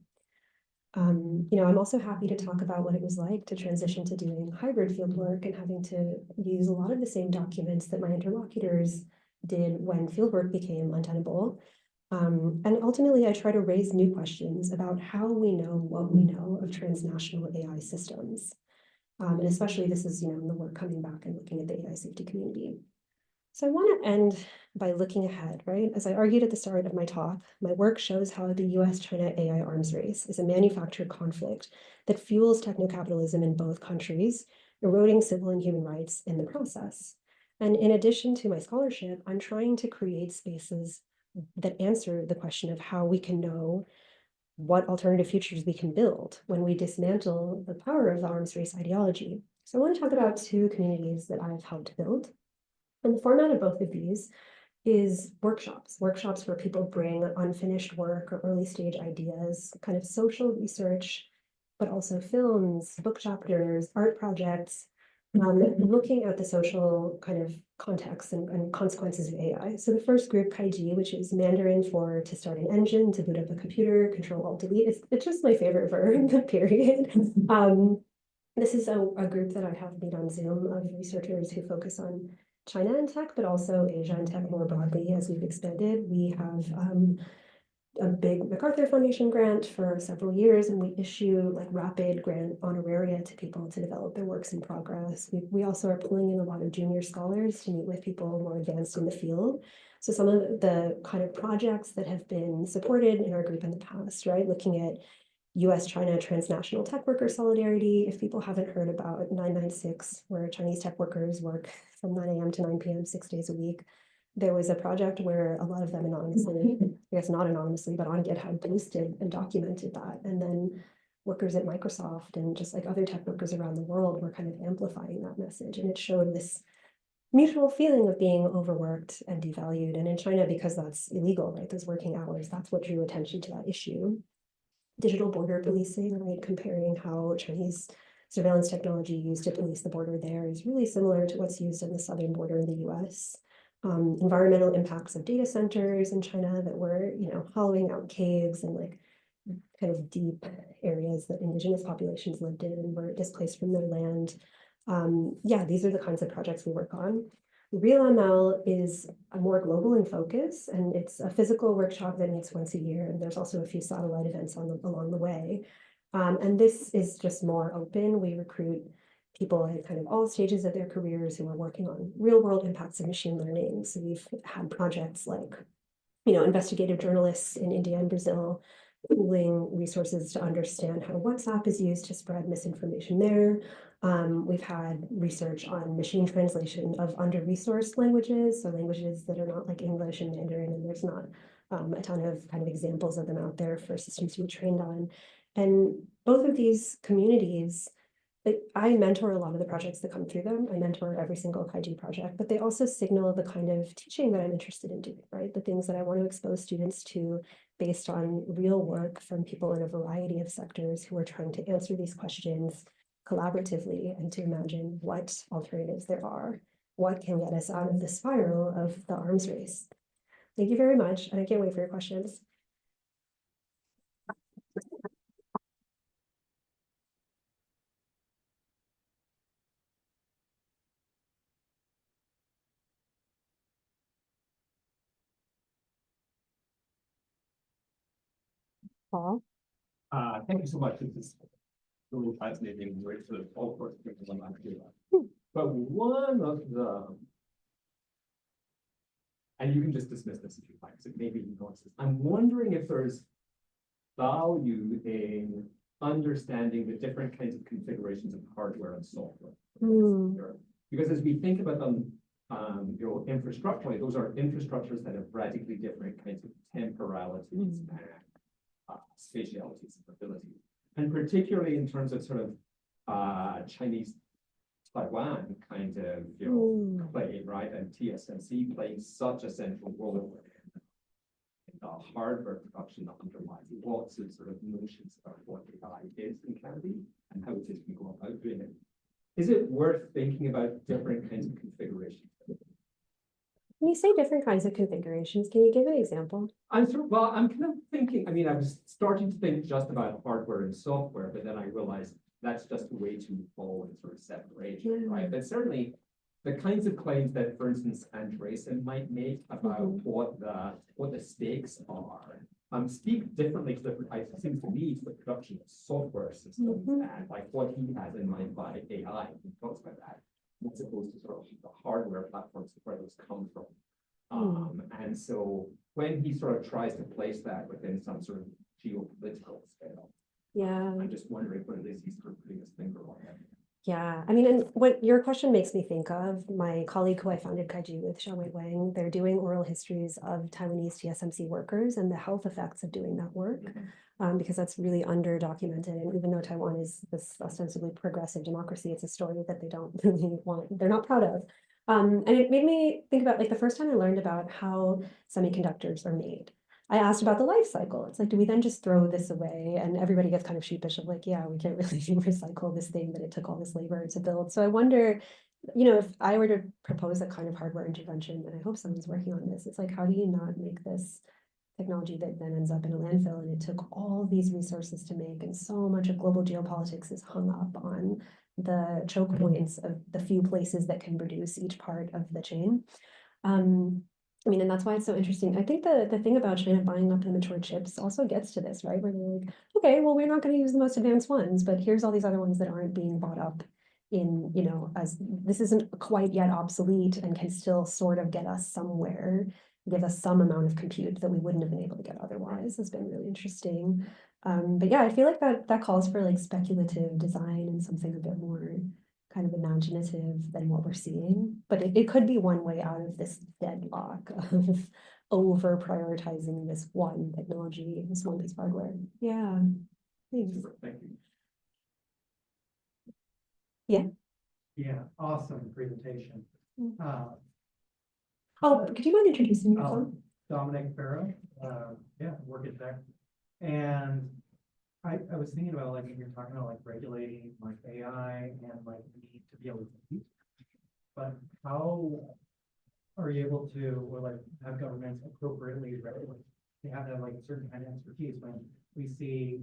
I'm also happy to talk about what it was like to transition to doing hybrid field work and having to use a lot of the same documents that my interlocutors did when fieldwork became untenable. And ultimately, I try to raise new questions about how we know what we know of transnational AI systems. And especially this is, in the work coming back and looking at the AI safety community. So I want to end by looking ahead, right? As I argued at the start of my talk, my work shows how the US-China AI arms race is a manufactured conflict that fuels techno-capitalism in both countries, eroding civil and human rights in the process. And in addition to my scholarship, I'm trying to create spaces that answer the question of how we can know what alternative futures we can build when we dismantle the power of the arms race ideology. So I want to talk about two communities that I've helped build. And the format of both of these is workshops where people bring unfinished work or early stage ideas, kind of social research, but also films, book chapters, art projects, looking at the social kind of context and consequences of AI. So the first group, Kaiji, which is Mandarin for to start an engine, to boot up a computer, Control Alt Delete. It's just my favorite verb, period. This is a group that I have made on Zoom of researchers who focus on China and tech, but also Asia and tech more broadly as we've expanded. We have a big MacArthur Foundation grant for several years, and we issue like rapid grant honoraria to people to develop their works in progress. We also are pulling in a lot of junior scholars to meet with people more advanced in the field. So some of the kind of projects that have been supported in our group in the past, right? Looking at US-China transnational tech worker solidarity. If people haven't heard about 996, where Chinese tech workers work from 9 a.m. to 9 p.m. 6 days a week, there was a project where a lot of them anonymously, I guess not anonymously, but on GitHub posted and documented that. And then workers at Microsoft and just like other tech workers around the world were kind of amplifying that message. And it showed this mutual feeling of being overworked and devalued. And in China, because that's illegal, right? Those working hours, that's what drew attention to that issue. Digital border policing, right? Comparing how Chinese surveillance technology used to police the border there is really similar to what's used in the southern border in the US. Environmental impacts of data centers in China that were, hollowing out caves and like kind of deep areas that indigenous populations lived in and were displaced from their land. Yeah, these are the kinds of projects we work on. Real ML is a more global in focus, and it's a physical workshop that meets once a year, and there's also a few satellite events along the way. And this is just more open. We recruit people at kind of all stages of their careers who are working on real world impacts of machine learning. So we've had projects like, investigative journalists in India and Brazil pooling resources to understand how WhatsApp is used to spread misinformation there. We've had research on machine translation of under-resourced languages, so languages that are not like English and Mandarin, and there's not a ton of kind of examples of them out there for systems to be trained on. And both of these communities, I mentor a lot of the projects that come through them. I mentor every single Kaiji project, but they also signal the kind of teaching that I'm interested in doing, right? The things that I want to expose students to based on real work from people in a variety of sectors who are trying to answer these questions collaboratively and to imagine what alternatives there are, what can get us out of the spiral of the arms race. Thank you very much, and I can't wait for your questions. Paul. Thank you so much. This is really fascinating. Great for all sorts of things I'm not sure about. But one of the, and you can just dismiss this if you like, so maybe you know this. I'm wondering if there's value in understanding the different kinds of configurations of hardware and software. Because as we think about them, infrastructurally, those are infrastructures that have radically different kinds of temporalities and spatialities and abilities. And particularly in terms of sort of Chinese Taiwan kind of play, right? And TSMC playing such a central role in the hardware production that underlies lots of sort of notions about what AI is and can be, and how it is we go about doing it. Is it worth thinking about different kinds of configurations? When you say different kinds of configurations, can you give an example? I'm kind of thinking, I mean, I was starting to think just about hardware and software, but then I realized that's just way too full and sort of separation, right? But certainly the kinds of claims that, for instance, Andreessen might make about what the stakes are, speak differently to it seems to me, to the production of software systems and like what he has in mind by AI. He talks about that, as opposed to sort of the hardware platforms where those come from. And so when he sort of tries to place that within some sort of geopolitical scale, I'm just wondering what it is he's sort of putting his finger on it. Yeah, I mean, and what your question makes me think of, my colleague who I founded Kaiju with, Xiaowei Wang, they're doing oral histories of Taiwanese TSMC workers and the health effects of doing that work, because that's really under-documented. And even though Taiwan is this ostensibly progressive democracy, it's a story that they don't really want, they're not proud of. And it made me think about like the first time I learned about how semiconductors are made. I asked about the life cycle. It's like, do we then just throw this away? And everybody gets kind of sheepish of like, yeah, we can't really recycle this thing that it took all this labor to build. So I wonder, if I were to propose a kind of hardware intervention, and I hope someone's working on this, it's like, how do you not make this technology that then ends up in a landfill? And it took all these resources to make, and so much of global geopolitics is hung up on the choke points of the few places that can produce each part of the chain. I mean, and that's why it's so interesting. I think the thing about China buying up the mature chips also gets to this, right? Where they're like, okay, well, we're not going to use the most advanced ones, but here's all these other ones that aren't being bought up in, as this isn't quite yet obsolete and can still sort of get us somewhere, give us some amount of compute that we wouldn't have been able to get otherwise. Has been really interesting. But yeah, I feel like that calls for like speculative design and something a bit more kind of imaginative than what we're seeing, but it could be one way out of this deadlock of over prioritizing this one technology, this one piece of hardware. Yeah, thanks. Thank you. Yeah, awesome presentation. Oh, could you mind introducing yourself? Dominic Farrow, work at Tech. And I was thinking about like when you're talking about like regulating like AI and like the need to be able to compete, but how are you able to or like have governments appropriately regulate? They have to have like a certain kind of expertise. When we see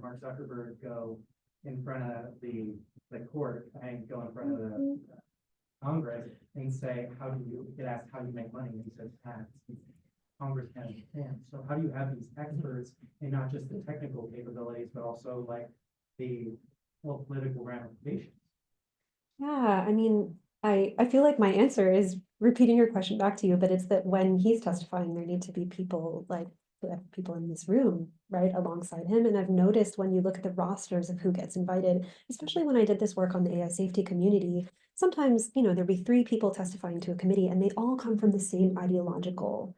Mark Zuckerberg go in front of the court and go in front of the Congress and say, get asked how do you make money? And he says tax. Congress can't understand. So how do you have these experts and not just the technical capabilities, but also like the political ramifications? Yeah, I mean, I feel like my answer is repeating your question back to you, but it's that when he's testifying, there need to be people like people in this room, right, alongside him. And I've noticed when you look at the rosters of who gets invited, especially when I did this work on the AI safety community, sometimes, there'd be 3 people testifying to a committee and they all come from the same ideological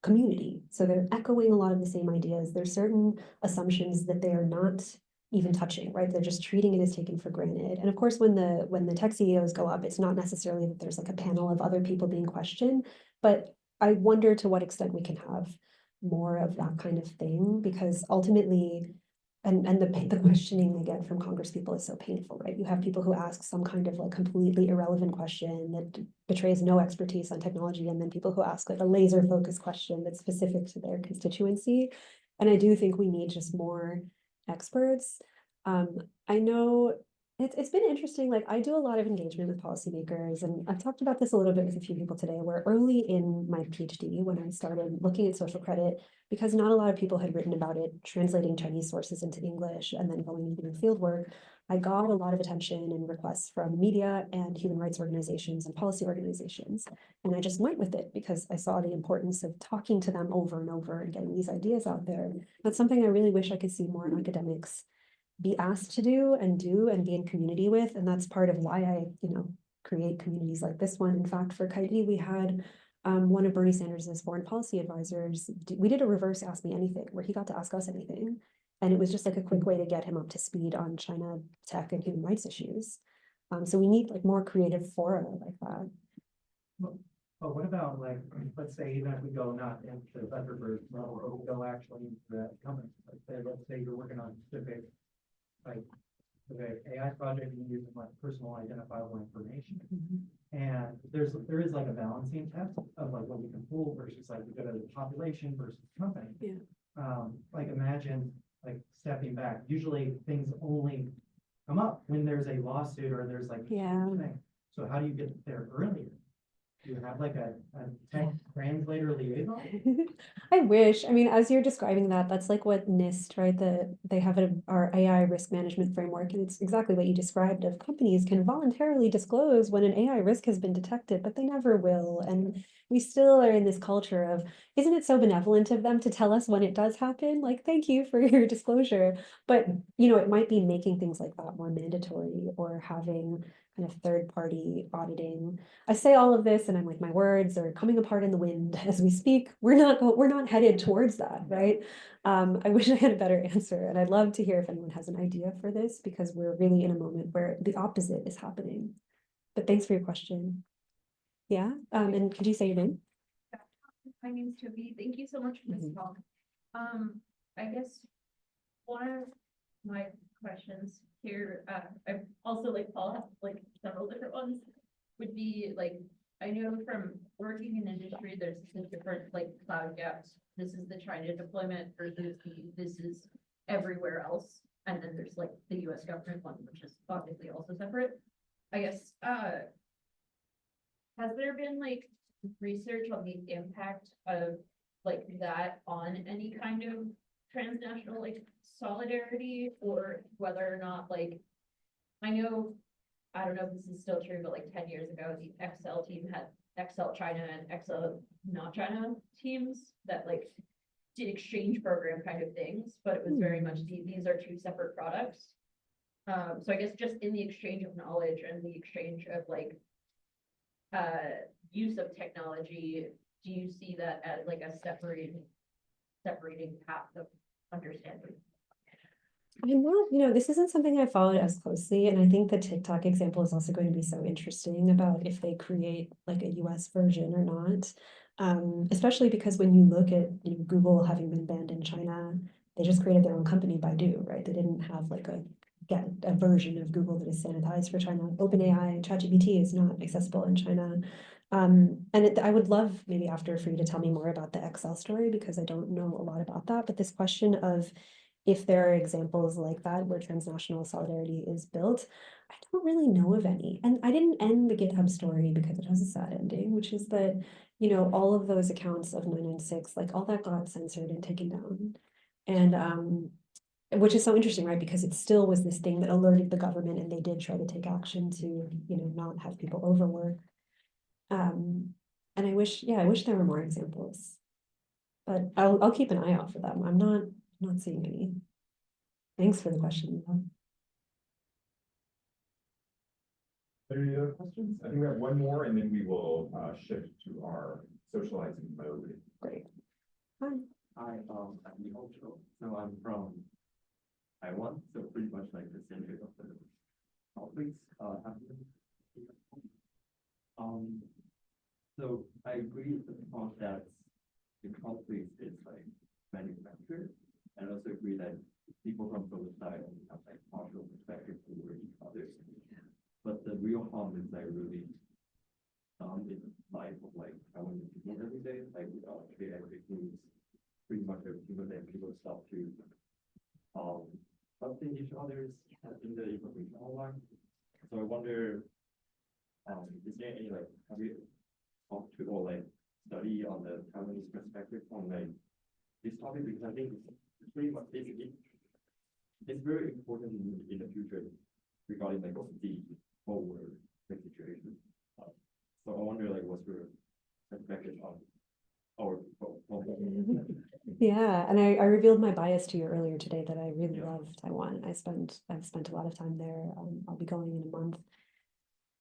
community. So they're echoing a lot of the same ideas. There's certain assumptions that they are not even touching, right? They're just treating it as taken for granted. And of course, when the tech CEOs go up, it's not necessarily that there's like a panel of other people being questioned, but I wonder to what extent we can have more of that kind of thing, because ultimately, and the questioning they get from Congress people is so painful, right? You have people who ask some kind of like completely irrelevant question that betrays no expertise on technology, and then people who ask like a laser focused question that's specific to their constituency. And I do think we need just more experts. I know it's been interesting, like I do a lot of engagement with policymakers, and I've talked about this a little bit with a few people today, where early in my PhD, when I started looking at social credit, because not a lot of people had written about it, translating Chinese sources into English and then going and doing field work. I got a lot of attention and requests from media and human rights organizations and policy organizations. And I just went with it because I saw the importance of talking to them over and over and getting these ideas out there. That's something I really wish I could see more academics be asked to do and be in community with. And that's part of why I, create communities like this one. In fact, for Kaidi, we had one of Bernie Sanders' foreign policy advisors. We did a reverse Ask Me Anything where he got to ask us anything. And it was just like a quick way to get him up to speed on China tech and human rights issues. So we need like more creative fora like that. But what about like, let's say even if we go not into the Zuckerberg level, but we go actually into the company, let's say you're working on specific AI project and using like personal identifiable information. And there is like a balancing test of like what we can pull versus like we go to the population versus company. Yeah. Like imagine like stepping back, usually things only come up when there's a lawsuit or there's like a huge thing. So how do you get there earlier? Do you have like a tech translator liaison? I wish. I mean, as you're describing that, that's like what NIST, right? They have our AI risk management framework, and it's exactly what you described of companies can voluntarily disclose when an AI risk has been detected, but they never will. And we still are in this culture of, isn't it so benevolent of them to tell us when it does happen? Like, thank you for your disclosure. But, it might be making things like that more mandatory or having kind of third-party auditing. I say all of this and I'm like, my words are coming apart in the wind as we speak. We're not headed towards that, right? I wish I had a better answer, and I'd love to hear if anyone has an idea for this, because we're really in a moment where the opposite is happening. But thanks for your question. Yeah, and could you say your name? My name's Toby. Thank you so much for this talk. I guess one of my questions here, I also like Paul has like several different ones, would be like, I know from working in industry, there's the different like cloud gaps. This is the China deployment versus this is everywhere else. And then there's like the US government one, which is obviously also separate. I guess, has there been like research on the impact of like that on any kind of transnational like solidarity, or whether or not like, I know, I don't know if this is still true, but like 10 years ago, the Excel team had Excel China and Excel not China teams that like did exchange program kind of things, but it was very much these are two separate products. So I guess just in the exchange of knowledge and the exchange of like use of technology, do you see that as like a separating path of understanding? I'm not, this isn't something I followed as closely, and I think the TikTok example is also going to be so interesting about if they create like a US version or not. Especially because when you look at Google having been banned in China, they just created their own company, Baidu, right? They didn't have like a version of Google that is sanitized for China. OpenAI, ChatGPT is not accessible in China. I would love maybe after for you to tell me more about the Excel story, because I don't know a lot about that. But this question of if there are examples like that where transnational solidarity is built, I don't really know of any. And I didn't end the GitHub story because it has a sad ending, which is that, all of those accounts of 996, like all that got censored and taken down. And which is so interesting, right? Because it still was this thing that alerted the government, and they did try to take action to, not have people overwork. And I wish there were more examples. But I'll keep an eye out for them. I'm not seeing any. Thanks for the question. Any other questions? I think we have one more, and then we will shift to our socializing mode. Great. Hi. Hi, I'm Neil. So I'm from Taiwan, so pretty much like the center of the conflicts happening. So I agree with the point that the conflict is like manufactured, and also agree that people from both sides have like partial perspective toward each other. But the real harm is like really in life of like Taiwanese people every day, like without AI techniques, pretty much every single day people stop to trusting each other's in the information online. So I wonder, is there any like, have you talked to or like study on the Taiwanese perspective on like this topic because I think it's pretty much it's very important in the future regarding like the whole world situation. So I wonder like what's your perspective on our Yeah, and I revealed my bias to you earlier today that I really love Taiwan. I've spent a lot of time there. I'll be going in a month.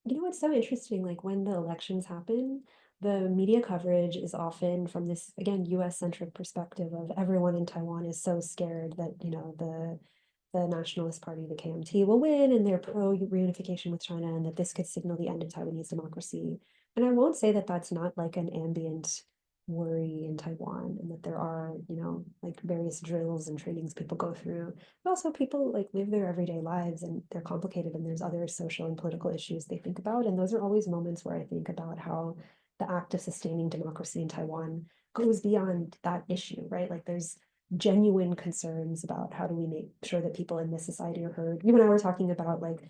You know, it's so interesting, like when the elections happen, the media coverage is often from this, again, US-centric perspective of everyone in Taiwan is so scared that, you know, the Nationalist Party, the KMT, will win and they're pro-reunification with China and that this could signal the end of Taiwanese democracy. And I won't say that that's not like an ambient worry in Taiwan and that there are, you know, like various drills and trainings people go through. But also people like live their everyday lives and they're complicated and there's other social and political issues they think about. And those are always moments where I think about how the act of sustaining democracy in Taiwan goes beyond that issue, right? Like there's genuine concerns about how do we make sure that people in this society are heard. You and I were talking about like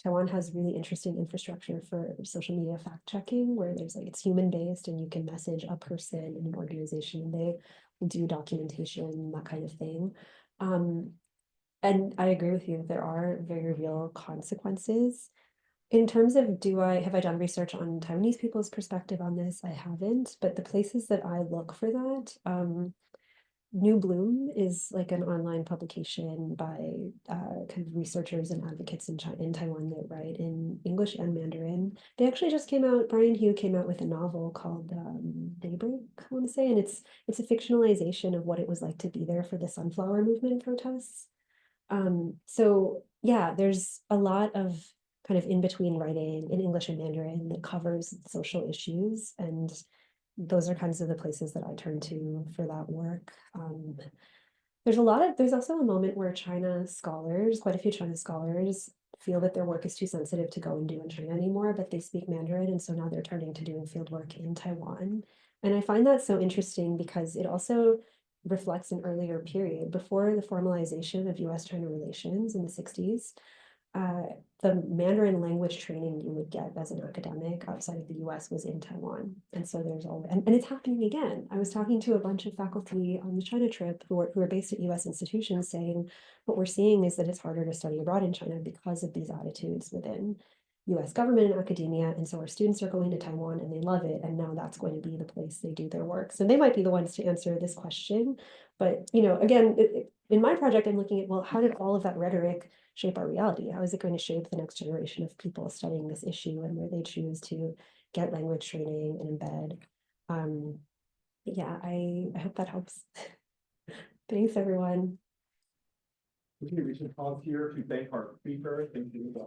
Taiwan has really interesting infrastructure for social media fact checking where there's like it's human based and you can message a person in an organization and they will do documentation, that kind of thing. And I agree with you, there are very real consequences. In terms of have I done research on Taiwanese people's perspective on this? I haven't, but the places that I look for that, New Bloom is like an online publication by kind of researchers and advocates in Taiwan that write in English and Mandarin. They actually just came out, Brian Hugh came out with a novel called Daybreak, I want to say, and it's a fictionalization of what it was like to be there for the Sunflower Movement protests. So yeah, there's a lot of kind of in-between writing in English and Mandarin that covers social issues, and those are kinds of the places that I turn to for that work. There's also a moment where China scholars, quite a few China scholars, feel that their work is too sensitive to go and do in China anymore, but they speak Mandarin, and so now they're turning to doing field work in Taiwan. And I find that so interesting because it also reflects an earlier period before the formalization of US-China relations in the 60s. The Mandarin language training you would get as an academic outside of the US was in Taiwan. And so there's all, and it's happening again. I was talking to a bunch of faculty on the China trip who are based at US institutions saying, what we're seeing is that it's harder to study abroad in China because of these attitudes within US government and academia. And so our students are going to Taiwan and they love it. And now that's going to be the place they do their work. So they might be the ones to answer this question. But, you know, again, in my project, I'm looking at, well, how did all of that rhetoric shape our reality? How is it going to shape the next generation of people studying this issue and where they choose to get language training and embed? Yeah, I hope that helps. Thanks, everyone. Okay, we should pause here to thank our speaker. Thank you.